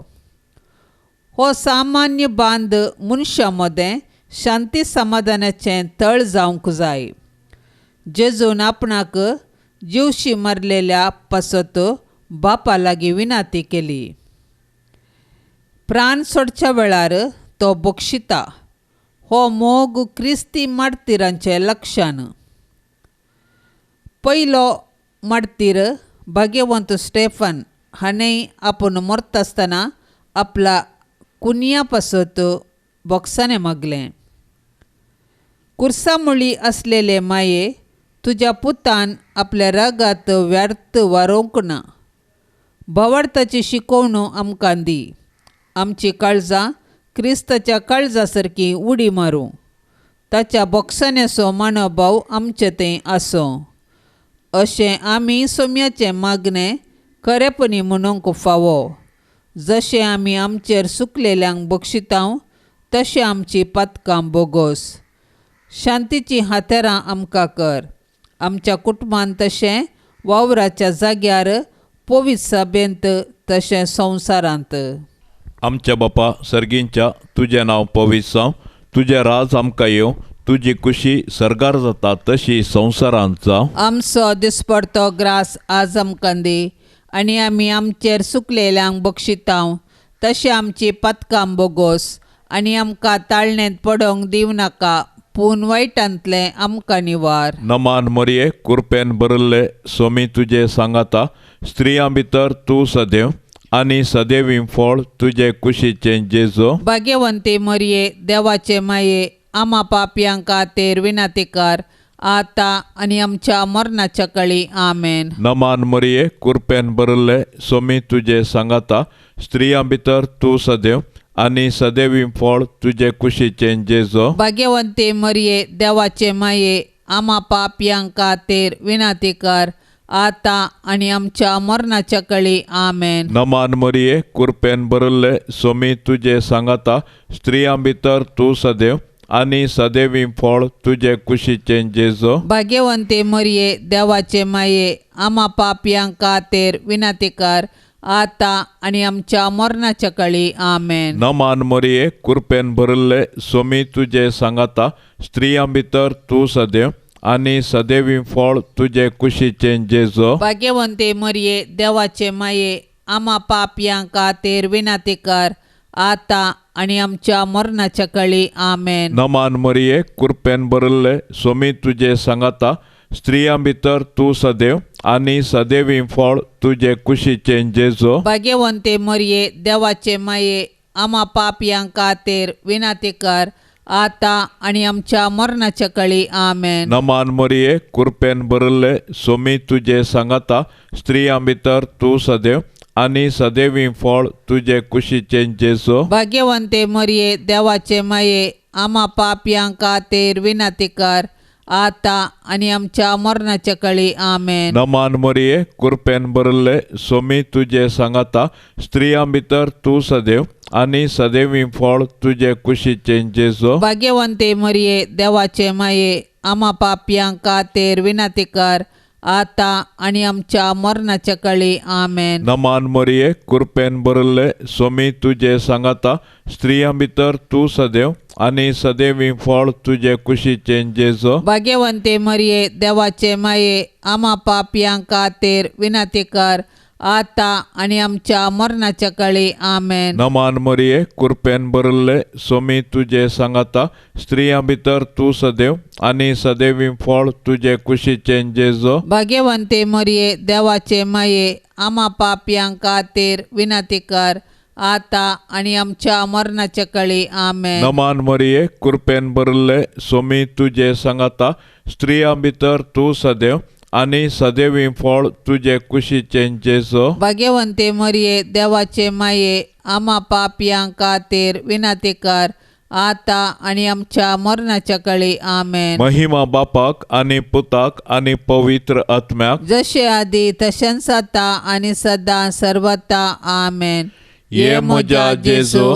C: हो सामान्य बांद मनशां मदें शांती समाधानाचें तळ जावंक जाय. जेजून आपणाक जीवशी मारलेल्या पासत बापा लागीं विनाती केली. प्राण सोडच्या वेळार तो बक्षिता. हो मोग क्रिस्ती मार्तिरांचें लक्षण. पयलो मार्तीर भाग्यवंत स्टेफन हाणें आपूण मरतासतना आपला कुनिया पासत बोक्सांनी मागलें. कुर्सामुळी आसलेले माये, तुज्या पुतान आपल्या रगात व्यर्थ वारोवंक ना. भवार्थाची शिकवणू आमकां दी. आमची काळजां क्रिस्ताच्या काळजा सारकी उडी मारूं. ताच्या बोक्सान्याचो मनोभाव आमचे थंय आसूं. अशें आमी सोम्याचें मागणें खरेपणी म्हणूंक फावो. जशें आमी आमचेर सुकलेल्यांक बक्षितांव तशें आमची पातकां बोगोस. शांतीची हातेरां आमकां कर. आमच्या कुटुंबांत तशें वावराच्या जाग्यार पवित्र सभेंत तशें संवसारांत.
B: आमच्या बापा सर्गींच्या तुजें नांव पवित्र जावं. तुजें राज आमकां येवं. तुजी कुशी सरगार जाता तशी संवसारांत जावं.
C: आमचो दिसपडतो ग्रास आज आमकां दी. आनी आमी आमचेर सुकलेल्यांक बक्षितांव तशें आमची पातकां बोगोस. आनी आमकां ताळणेंत पडोवंक दिवं नाका, पूण वायटांतलें आमकां निवार.
B: नमान मरये, कुरपेन बरल्ले सोमी तुजे सांगाता. स्त्रियां भितर तूं सदैव आनी सदैवीं फळ तुजे कुशीचें जेजो.
C: भाग्यवंते मरये, देवाचे माये, आमा पापयां खातीर विनाती कर, आतां आनी आमच्या मरणाच्या काळी. आमेन.
B: नमान मरये, कुरपेन बरल्ले सोमी तुजे सांगाता. स्त्रियां भितर तूं सदैव आनी सदैवीं फळ तुजे कुशीचें जेजो.
C: भाग्यवंते मरये, देवाचे माये, आमा पापयां खातीर विनाती कर, आतां आनी आमच्या मरणाच्या काळी. आमेन.
B: नमान मरये, कुरपेन बरल्ले सोमी तुजे सांगाता. स्त्रियां भितर तूं सदैव आनी सदैवीं फळ तुजे कुशीचें जेजो.
C: भाग्यवंते मरये, देवाचे माये, आमा पापयां खातीर विनाती कर, आतां आनी आमच्या मरणाच्या काळी. आमेन.
B: नमान मरये, कुरपेन बरल्ले सोमी तुजे सांगाता. स्त्रियां भितर तूं सदैव आनी सदैवीं फळ तुजे कुशीचें जेजो.
C: भाग्यवंते मरये, देवाचे माये, आमा पापयां खातीर विनाती कर, आतां आनी आमच्या मरणाच्या काळी. आमेन.
B: नमान मरये, कुरपेन बरल्ले सोमी तुजे सांगाता. स्त्रियां भितर तूं सदैव आनी सदैवीं फळ तुजे कुशीचें जेजो.
C: भाग्यवंते मरये, देवाचे माये, आमा पापयां खातीर विनाती कर, आतां आनी आमच्या मरणाच्या काळी. आमेन.
B: नमान मरये, कुरपेन बरल्ले सोमी तुजे सांगाता. स्त्रियां भितर तूं सदैव आनी सदैवीं फळ तुजे कुशीचें जेजो.
C: भाग्यवंते मरये, देवाचे माये, आमा पापयां खातीर विनाती कर, आता आणि आमच्या मरणाच्या काळी आमेन.
B: नमान मरिये कृपेन भरले सोमी तुझे सांगाता स्त्रियां भितर तू सदैव आणि सदैवी फळ तुझे कुशीचे जेजो.
C: भाग्यवंते मरिये देवाचे माये आम्हा पापयांक खातीर विनंती कर आता आणि आमच्या मरणाच्या काळी आमेन.
B: नमान मरिये कृपेन भरले सोमी तुझे सांगाता स्त्रियां भितर तू सदैव आणि सदैवी फळ तुझे कुशीचे जेजो.
C: भाग्यवंते मरिये देवाचे माये आम्हा पापयांक खातीर विनंती कर आता आणि आमच्या मरणाच्या काळी आमेन.
B: नमान मरिये कृपेन भरले सोमी तुझे सांगाता स्त्रियां भितर तू सदैव आणि सदैवी फळ तुझे कुशीचे जेजो.
C: भाग्यवंते मरिये देवाचे माये आम्हा पापयांक खातीर विनंती कर आता आणि आमच्या मरणाच्या काळी आमेन.
B: नमान मरिये कृपेन भरले सोमी तुझे सांगाता स्त्रियां भितर तू सदैव आणि सदैवी फळ तुझे कुशीचे जेजो.
C: भाग्यवंते मरिये देवाचे माये आम्हा पापयांक खातीर विनंती कर आता आणि आमच्या मरणाच्या काळी आमेन.
B: महिमा बापाक आणि पुताक आणि पवित्र आत्म्याक
C: जशे आधी तशेंच आता आणि सदां सर्वता आमेन.
B: ये म्हज्या जेजो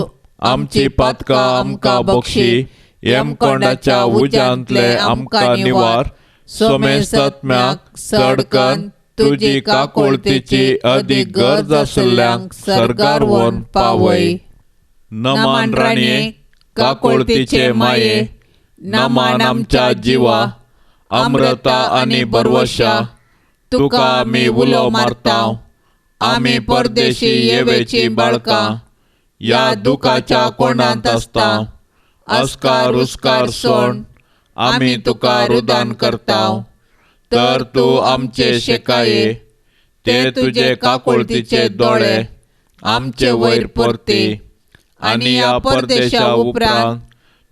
B: आमची पातकां आमकां बक्षी येमकोंडाच्या उज्यांतले आमकां निवार. सोमेस्त आत्म्याक सडकन तुजी काकुळतीची अदीक गरज आशिल्ल्यांक सरकार व्हरून पावय. नमान राणे काकुळतीचे माये नमान आमच्या जिवा अमृता आणि बरवशा तुका आमी उलो मारताव. आमी परदेशी येवेची बाळकां या दुखाच्या कोंडांत आसताव. अस्कार उस्कार सोड आमी तुका रुदान करताव. तर तूं आमचे शेकाये ते तुजे काकुळतीचे दोळे आमचे वयर परती आणि या परदेशा उपरांत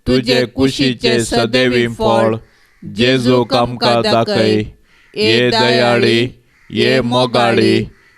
B: तुजे कुशीचे सदैवी फळ जेजूक आमकां दाखय. ये दयाळी ये मोगाळी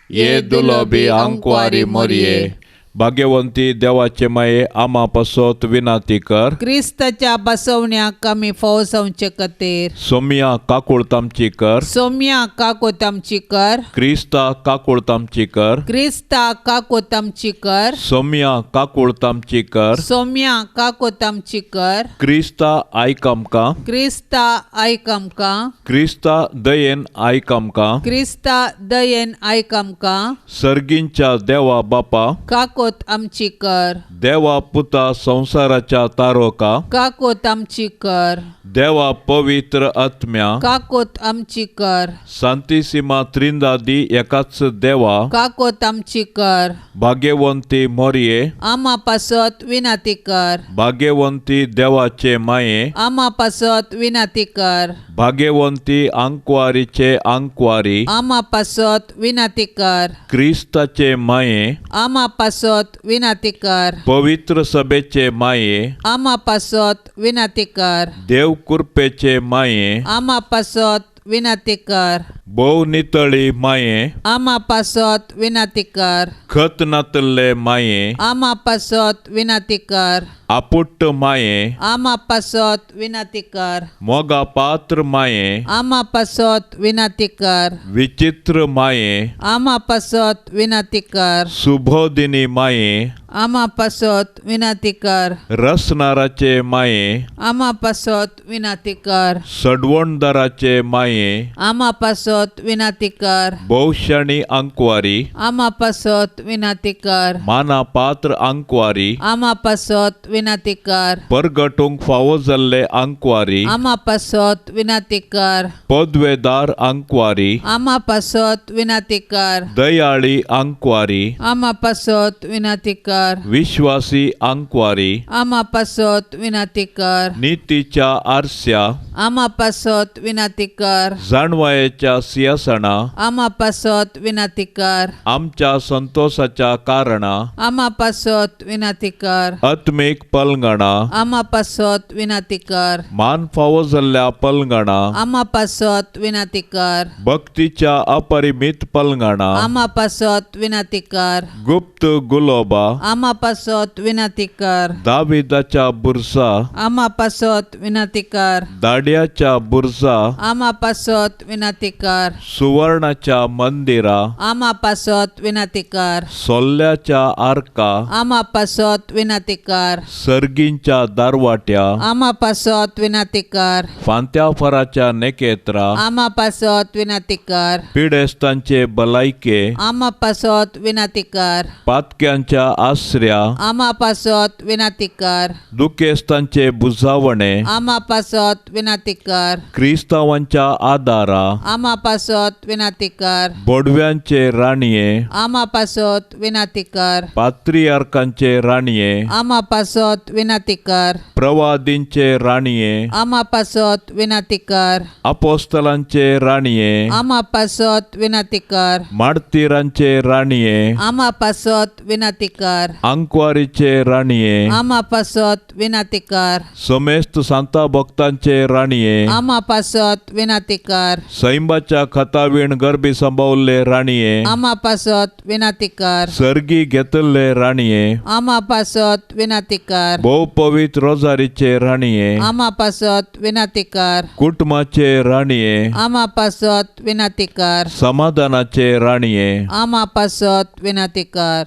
B: ये दुलोबी आंकवारी मरिये. भाग्यवंती देवाचे माये आम्हा पासत विनंती कर.
C: क्रिस्ताच्या बसवण्याक आमी फौज जावचे खातीर
B: सोम्या काकुळतामची कर.
C: सौम्या काकोतामची कर.
B: क्रिस्ता काकुळतामची कर.
C: क्रिस्ता काकोतामची कर.
B: सोम्या काकुळतामची कर.
C: सौम्या काकोतामची कर.
B: क्रिस्ता आयक आमकां.
C: क्रिस्ता आयक आमकां.
B: क्रिस्ता दयेन आयक आमकां.
C: क्रिस्ता दयेन आयक आमकां.
B: सर्गींच्या देवा बापा
C: काकोत आमची कर.
B: देवा पुता संसाराच्या तारोका
C: काकोत आमची कर.
B: देवा पवित्र आत्म्या
C: काकोत आमची कर.
B: सांतिसिमा त्रिंदादी एकाच देवा
C: काकोत आमची कर.
B: भाग्यवंती मोरये
C: आम्हा पासत विनंती कर.
B: भाग्यवंती देवाचे माये
C: आम्हा पासत विनंती कर.
B: भाग्यवंती आंकवारीचे आंकवारी
C: आम्हा पासत विनंती कर.
B: क्रिस्ताचे माये
C: आम्हा पासत विनंती कर.
B: पवित्र सभेचे माये
C: आम्हा पासत विनंती कर.
B: देव कृपेचे माये
C: आम्हा पासत विनंती कर.
B: भोव नितळी माये
C: आम्हा पासत विनंती कर.
B: खत नातल्ले माये
C: आम्हा पासत विनंती कर.
B: आपुट्ट माये
C: आम्हा पासत विनंती कर.
B: मोगा पात्र माये
C: आम्हा पासत विनंती कर.
B: विचित्र माये
C: आम्हा पासत विनंती कर.
B: सुबोधिनी माये
C: आम्हा पासत विनंती कर.
B: रसनाराचे माये
C: आम्हा पासत विनंती कर.
B: सडवणदाराचे माये
C: आम्हा पासत विनंती कर.
B: भौशाणी अंकवारी
C: आम्हा पासत विनंती कर.
B: माना पात्र अंकवारी
C: आम्हा पासत विनंती कर.
B: परगटूंक फावो जाल्ले अंकवारी
C: आम्हा पासत विनंती कर.
B: पदवेदार अंकवारी
C: आम्हा पासत विनंती कर.
B: दयाळी अंकवारी
C: आम्हा पासत विनंती कर.
B: विश्वासी अंकवारी
C: आम्हा पासत विनंती कर.
B: नीतीच्या आरस्या
C: आम्हा पासत विनंती कर.
B: जाणवायेच्या सिंहासना
C: आम्हा पासत विनंती कर.
B: आमच्या संतोषाच्या कारणा
C: आम्हा पासत विनंती कर.
B: आत्मिक पलंगणा
C: आम्हा पासत विनंती कर.
B: मान फावो जाल्ल्या पलंगणा
C: आम्हा पासत विनंती कर.
B: भक्तीच्या अपरिमित पलंगणा
C: आम्हा पासत विनंती कर.
B: गुप्त गुलोबा
C: आमा पासत विनंती कर.
B: दाविदाच्या बुरसा,
C: आमा पासत विनंती कर.
B: दाड्याच्या बुरसा,
C: आमा पासत विनंती कर.
B: सुवर्णाच्या मंदिरा,
C: आमा पासत विनंती कर.
B: सोल्ल्याच्या आर्का,
C: आमा पासत विनंती कर.
B: सर्गींच्या दारवाट्या,
C: आमा पासत विनंती कर.
B: फांत्याफराच्या नेकेत्रा,
C: आमा पासत विनंती कर.
B: पिडेस्तांचे बलायके,
C: आमा पासत विनंती कर.
B: पातक्यांच्या आसऱ्या,
C: आमा पासत विनंती कर.
B: दुखेस्तांचे बुजावणे,
C: आमा पासत विनंती कर.
B: क्रिस्तावांच्या आदारा,
C: आमा पासत विनंती कर.
B: बोडव्यांचे राणये,
C: आमा पासत विनंती कर.
B: पात्रियार्कांचे राणये,
C: आमा पासत विनंती कर.
B: प्रवादींचे राणये,
C: आमा पासत विनंती कर.
B: अपोस्तलांचे राणये,
C: आमा पासत विनंती कर.
B: माडतीरांचे राणये,
C: आमा पासत विनंती कर.
B: अंकवारीचे राणये,
C: आमा पासत विनंती कर.
B: समेस्त सांता भक्तांचे राणये,
C: आमा पासत विनंती कर.
B: सैंबाच्या खतावीण गरबी संभावले राणये,
C: आमा पासत विनंती कर.
B: सर्गी घेतले राणये,
C: आमा पासत विनंती कर.
B: बहुपवित्र रोजारीचे राणये,
C: आमा पासत विनंती कर.
B: कुटुंबाचे राणये,
C: आमा पासत विनंती कर.
B: समाधानाचे राणये,
C: आमा पासत विनंती कर.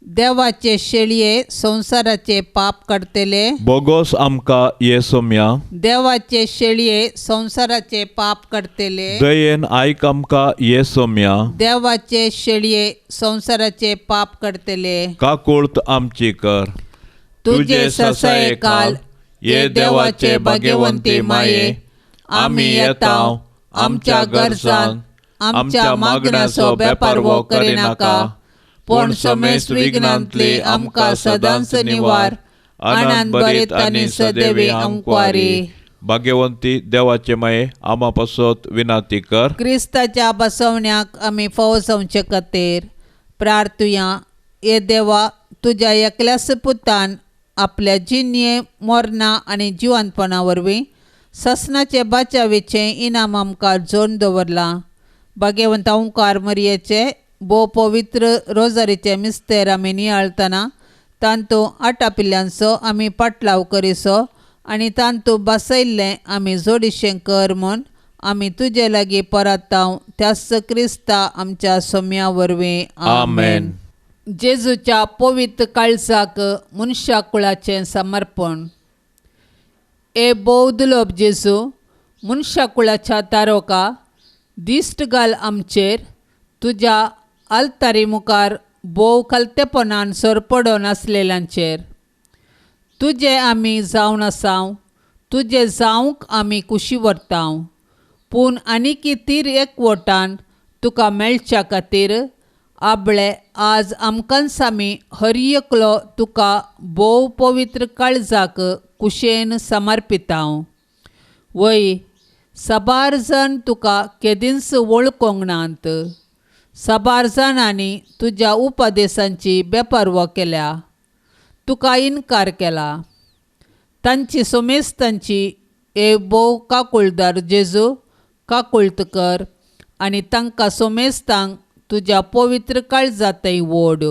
C: देवाचे शेळये संसाराचे पाप काडतले.
B: बोगोस आमका येसोम्या,
C: देवाचे शेळये संसाराचे पाप काडतले.
B: दयेन आयक आमका येसोम्या,
C: देवाचे शेळये संसाराचे पाप काडतले.
B: काकुळत आमची कर.
C: तुझे ससाये काल ये देवाचे भाग्यवंती माये, आम्ही येताव आमच्या गरजान आमच्या मागण्याचो बेपार वो करिनाका, पण समेस्त विघ्नांतली आमकां सदांच निवार, आनंद बरीत आनी सदैवी आमकारी.
B: भाग्यवंती देवाचे माये आमा पासत विनाती कर.
C: क्रिस्ताच्या बसवण्याक आमी फावो जावचे खातीर प्रार्थुया. ये देवा, तुज्या एकल्याच पुतान आपल्या जिणये, मरणा आनी जिवंतपणा वरवीं ससनाचे बाचावेचें इनाम आमकां जोडून दवरलां. भाग्यवंत ओंकार मरयेचे भोव पवित्र रोजारीचे मिस्तेर आमी नियाळतना तांतू 8 पिल्ल्यांचो आमी पाटलाव करिसो आनी तांतू बसयल्लें आमी जोडिशें कर म्हूण आमी तुजे लागीं परताव. त्याच क्रिस्ता आमच्या सोम्या वरवीं. आमेन. जेजूच्या पवित्र काळजाक मनशा कुळाचें समर्पण. ए बौद्धलोब जेजू, मनशा कुळाच्या तारोका दिश्ट घाल आमचेर. तुज्या आल्तारी मुखार भोव कलतेपणान सरपडोन आसलेल्यांचेर. तुजे आमी जावन आसाव, तुजे जावंक आमी कुशी व्हरताव. पूण आनीक तीर एकवटान तुका मेळच्या खातीर आबळे आज आमकांच आमी हर एकलो तुका भोव पवित्र काळजाक कुशेन समर्पिताव. वय, साबार जाण तुका केदींच वळखोंक नात. साबार जाणांनी तुज्या उपदेशांची बेपरवो केल्या, तुका इन्कार केला. तांची सोमेस्तांची ए भोव काकुळदार जेजू काकुळत कर आनी तांकां सोमेस्तांक तुज्या पवित्र काळजांतय ओड.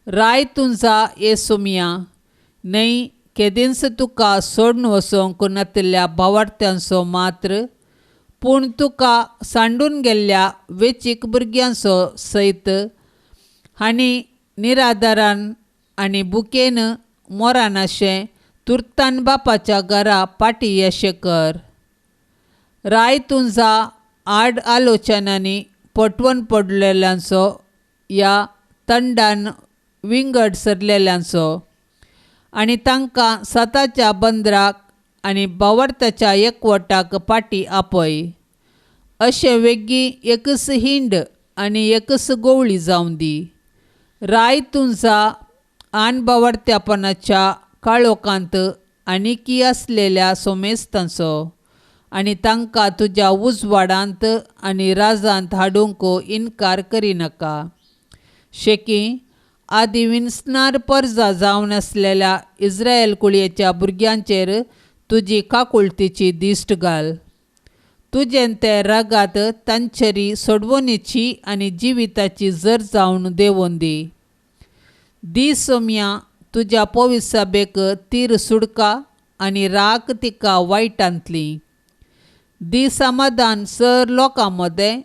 C: राय तुंजा ये सोमिया, न्हय केदींच तुका सोडून वचोंक नातिल्ल्या भावार्थ्यांचो मात्र, पूण तुका सांडून गेल्ल्या वेंचीक भुरग्यांचो सैत आनी निराधारान आनी बुकेन मोरान अशें तुर्तान बापाच्या घरा पाटी अशें कर. राय तुंजा आड आलोचनांनी पटवून पडलेल्यांचो या तंडान विंगड सरलेल्यांचो आनी तांकां सताच्या बंदराक आनी भावार्थाच्या एकवटाक पाटी आपय. अशें वेगी एकच हिंड आनी एकच गवळी जावं दी. राय तुंजा आन भावार्थ्यापणाच्या काळोखांत आनीकी आसलेल्या सोमेस्तांचो आनी तांकां तुज्या उजवाडांत आनी राजांत हाडूंक इन्कार करिनाका. शेकी आदी विन्सनार पर्जा जावन आसलेल्या इस्रायल कुळयेच्या भुरग्यांचेर तुजी काकुळतीची दिश्ट घाल. तुजें ते रागात तांचेरी सोडवणीची आनी जिविताची जर जावन देंवोन दी. दी सोम्या तुज्या पवित्र सभेक तीर सुडका आनी राख तिका वायटांतली. दी समाधान सर लोकां मदें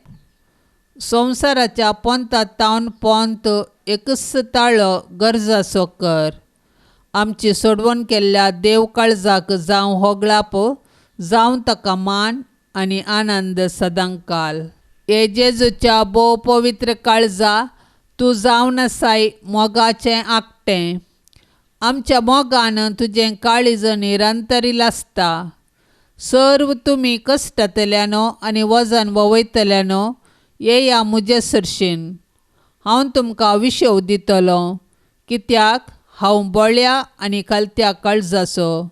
C: संवसाराच्या पंथांत तावन पंथ एकच ताळो गरजाचो कर. आमची सोडवण केल्ल्या देव काळजाक जावं होगळाप जावं ताका मान आनी आनंद सदांकाल. हे जेजूच्या भोव पवित्र काळजा तूं जावन आसाय मोगाचें आकटें. आमच्या मोगान तुजें काळीज निरंतरी आसता. सर्व तुमी कश्टांतल्यानो आनी वजन ववयतल्यानो येया मुजे सरशीन. हांव तुमकां विशेव दितलो कित्याक हांव बळ्या आनी कलत्या काळजाचो.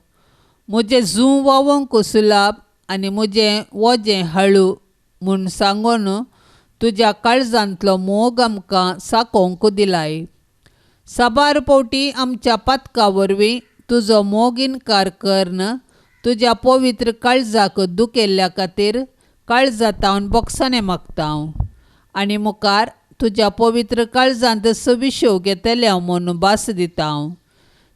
C: म्हजें झूं वोवंक सुलाब आनी म्हजें वजें हळू म्हूण सांगून तुज्या काळजांतलो मोग आमकां साकोवंक दिलाय. साबार पावटी आमच्या पातका वरवीं तुजो मोग इन्कार करन तुज्या पवित्र काळजाक दुखेल्ल्या खातीर काळजांत बोगसाणें मागता आनी मुखार तुज्या पवित्र काळजांत सविशेव घेतले म्हूण भास दिता.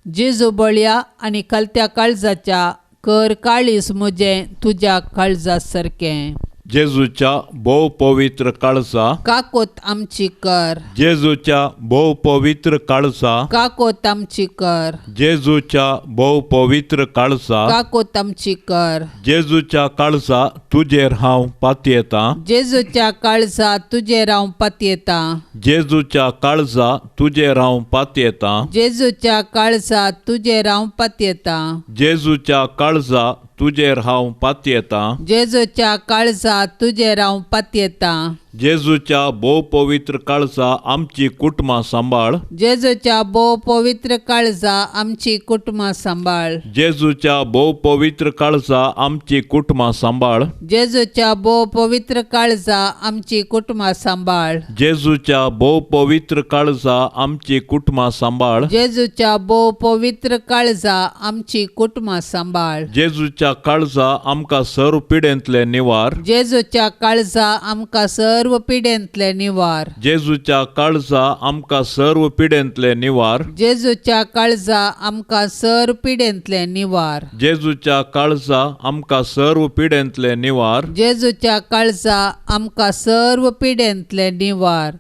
C: जेजू बळ्या आनी कलत्या काळजाच्या कर काळीज म्हजें तुज्या काळजा सारकें.
B: जेजूच्या भोव पवित्र काळजा
C: काकोत आमची कर.
B: जेजूच्या भोव पवित्र काळजा
C: काकोत आमची कर.
B: जेजूच्या भोव पवित्र काळजा
C: काकोत आमची कर.
B: जेजूच्या काळजा तुजेर हांव पातयेतां.
C: जेजूच्या काळजा तुजेर हांव पातयेतां.
B: जेजूच्या काळजा तुजेर हांव पातयेतां.
C: जेजूच्या काळजा तुजेर हांव पातयेतां.
B: जेजूच्या काळजा तुजेर हांव पातयेतां.
C: जेजूच्या काळजा तुजेर हांव पातयेतां.
B: जेजूच्या भोव पवित्र काळजा आमची कुटुंबां सांबाळ.
C: जेजूच्या भोव पवित्र काळजा आमची कुटुंबां सांबाळ.
B: जेजूच्या भोव पवित्र काळजा आमची कुटुंबां सांबाळ.
C: जेजूच्या भोव पवित्र काळजा आमची कुटुंबां सांबाळ.
B: जेजूच्या भोव पवित्र काळजा आमची कुटुंबां सांबाळ.
C: जेजूच्या भोव पवित्र काळजा आमची कुटुंबां सांबाळ.
B: जेजूच्या काळजा आमकां सर्व पिडेंतले निवार.
C: जेजूच्या काळजा आमकां सर्व पिडेंतले निवार.
B: जेजूच्या काळजा आमकां सर्व पिडेंतले निवार.
C: जेजूच्या काळजा आमकां सर्व पिडेंतले निवार.
B: जेजूच्या काळजा आमकां सर्व पिडेंतले निवार.
C: जेजूच्या काळजा आमकां सर्व पिडेंतले निवार.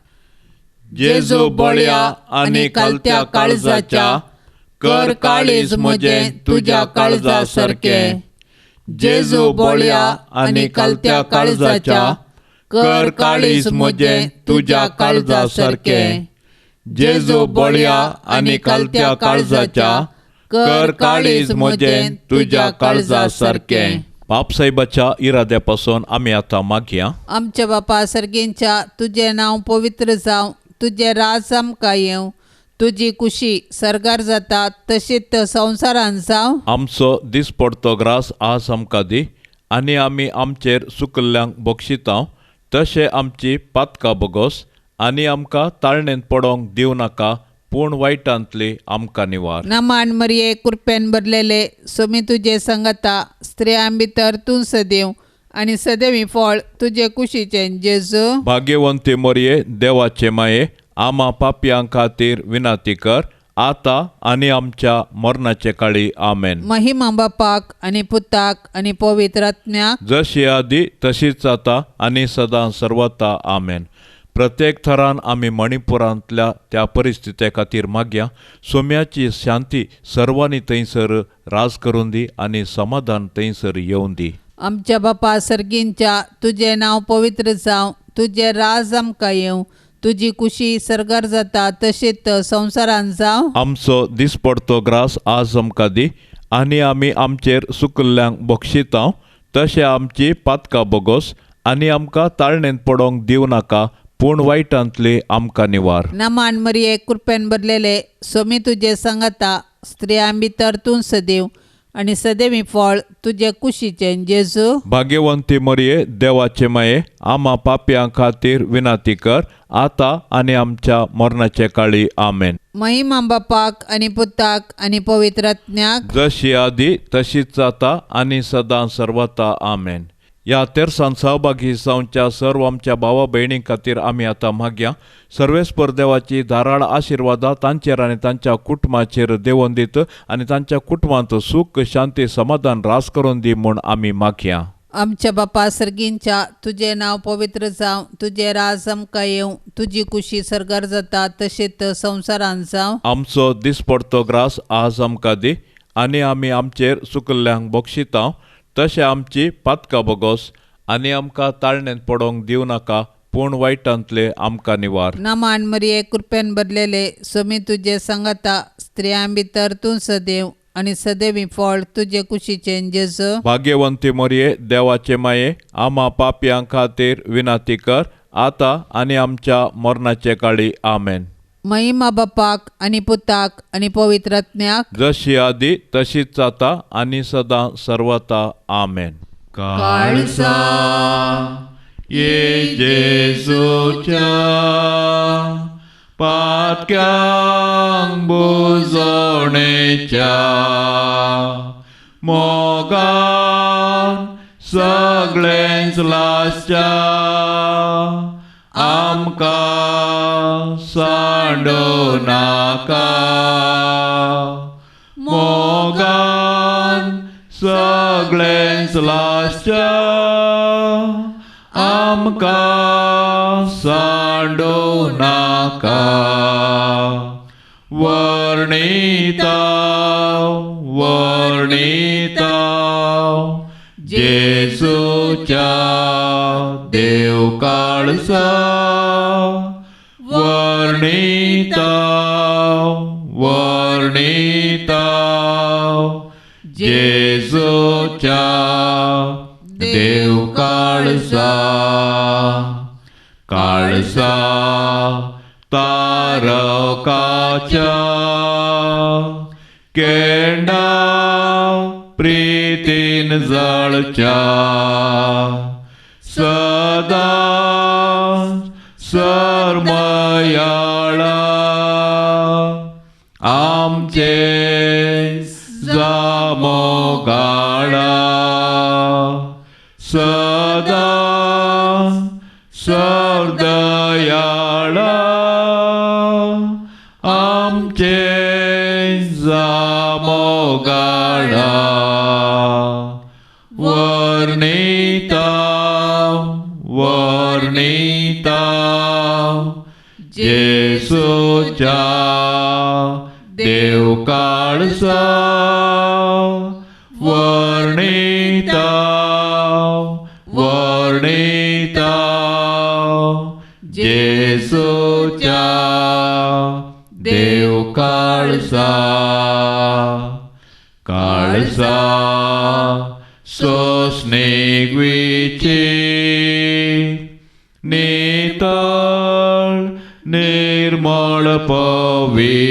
B: जेजू बळ्या आनी कलत्या काळजाच्या कर काळीज म्हजें तुज्या काळजा सारकें. जेजू बळ्या आनी कलत्या काळजाच्या कर काळीज म्हजें तुज्या काळजा सारकें. जेजू बळ्या आनी कलत्या काळजाच्या कर काळीज म्हजें तुज्या काळजा सारकें. बापसाहेबाच्या इराद्यापासून आमी आतां मागया.
C: आमच्या बापा सर्गेंच्या तुजें नांव पवित्र जावं. तुजें राज आमकां येवं. तुजी कुशी सरगार जाता तशीच संवसारांत जावं.
B: आमचो दिसपडतो ग्रास आज आमकां दी आनी आमी आमचेर सुकल्ल्यांक बक्षितांव तशें आमची पातकां बगोस आनी आमकां ताळणेंत पडोंक दिवं नाका पूण वायटांतली आमकां निवार.
C: नमान मरिये कृपेन भरलेले सोमी तुजे संगता स्त्रियां भितर तूं सदैव आनी सदैवी फळ तुजे कुशीचें जेजू.
B: भाग्यवंती मोरये देवाचे माये आमा पापयां खातीर विनाती कर आतां आनी आमच्या मरणाचे काळी आमेन.
C: महिमा बापाक आनी पुताक आनी पवित्र आत्म्याक
B: जशी आदी तशीच आता आनी सदां सर्वता आमेन. प्रत्येक थरान आमी मणिपुरांतल्या त्या परिस्थिते खातीर मागया. सोम्याची शांती सर्वांनी थंयसर राज करून दी आनी समाधान थंयसर येवन दी.
C: आमच्या बापा सर्गींच्या तुजें नांव पवित्र जावं. तुजें राज आमकां येवं. तुजी कुशी सरगार जाता तशीच संवसारांत जावं.
B: आमचो दिसपडतो ग्रास आज आमकां दी आनी आमी आमचेर सुकल्ल्यांक बक्षितांव तशें आमची पातकां बगोस आनी आमकां ताळणेंत पडोंक दिवं नाका पूण वायटांतली आमकां निवार.
C: नमान मरिये कृपेन भरलेले सोमी तुजे संगता स्त्रियां भितर तूं सदैव आनी सदैवी फळ तुजे कुशीचें जेजू.
B: भाग्यवंती मरिये देवाचे माये आमा पापयां खातीर विनाती कर आतां आनी आमच्या मरणाचे काळी आमेन.
C: महिमा बापाक आनी पुताक आनी पवित्र आत्म्याक
B: जशी आदी तशीच जाता आनी सदां सर्वता आमेन. ह्या तेर्सान सहभागी जावच्या सर्व आमच्या भावा भयणी खातीर आमी आतां मागया. सर्वेस्पर देवाची धाराळ आशिर्वादा तांचेर आनी तांच्या कुटुंबाचेर देवोन दीत आनी तांच्या कुटुंबांत सुख शांती समाधान रास करून दी म्हूण आमी मागया.
C: आमच्या बापा सर्गींच्या तुझे नाव पवित्र जावं, तुझे राज आमकां येवं, तुजी कुशी सरकार जाता तशेंच संवसारांत जावं.
B: आमचो दिसपडतो ग्रास आज आमकां दी आनी आमी आमचेर चुकल्ल्यांक बक्षितांव, तशें आमची पातकां बोगोस आनी आमकां ताळणेंत पडोवंक दिवं नाका, पूण वायटांतले आमकां निवार.
C: नामान मरिये कृपेन भरलेले सोमी तुजे सांगाता, स्त्रियां भितर तूं सदैव आनी सदैवी फळ तुजे कुशीचें जेजू.
B: भाग्यवंती मोरये देवाचे माये, आमा पापयां खातीर विनाती कर, आतां आनी आमच्या मरणाचे काळी. आमेन.
C: महिमा बापाक आनी पुताक आनी पवित्रात्म्याक,
B: जशी आदी तशीच जाता आनी सदां सर्वता. आमेन.
C: काळजा
B: ये जेजूच्या पातक्यांक बुजोवणेच्या मोगान सगळेंच लासच्या आमकां सांडो नाका. मोगान सगळेंच लासच्या आमकां सांडो नाका. वर्णिता वर्णिता जेजूच्या देव काळजा. वर्णिता वर्णिता जेजूच्या देव काळजा. काळजा तारकाच्या केंडा प्रीतीन जळच्या. सदा सरमयाळा आमचे जामोगाळा. सदा सरदयाळा आमचे जामोगाळा. वर्णिता वर्णिता जेजूच्या देव काळजा. वर्णिता वर्णिता जेजूच्या देव काळजा. काळजा सोसणेक विची नितळ निर्मळ पवित्र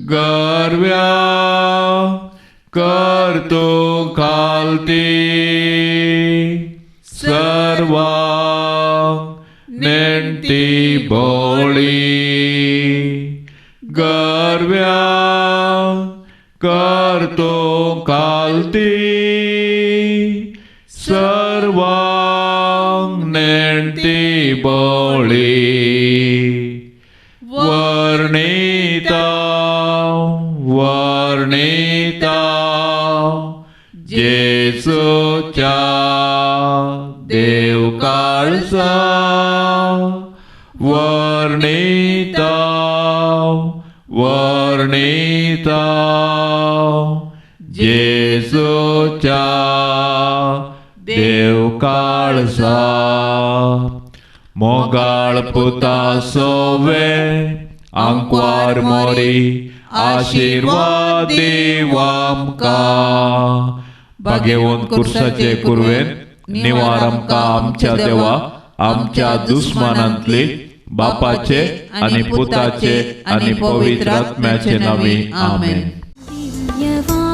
B: गर्व्या करतो खालती सर्वा नेणटी बोळी. गर्व्या करतो खालती सर्वांक नेणटी बोळी. वर्णिता वर्णिता जेजूच्या देव काळजा. वर्णिता वर्णिता जेजूच्या देव काळजा. मोगाळ पुता सोवे आंकवार मोरी आशीर्वाद देव आमकां. भाग्यवंत कुर्साचे कुरवेन निवार आमकां आमच्या देवा, आमच्या दुस्मानांतली बापाचे आनी पुताचे आनी पवित्र आत्म्याचे नांवी. आमेन.
A: दिव्यवाणी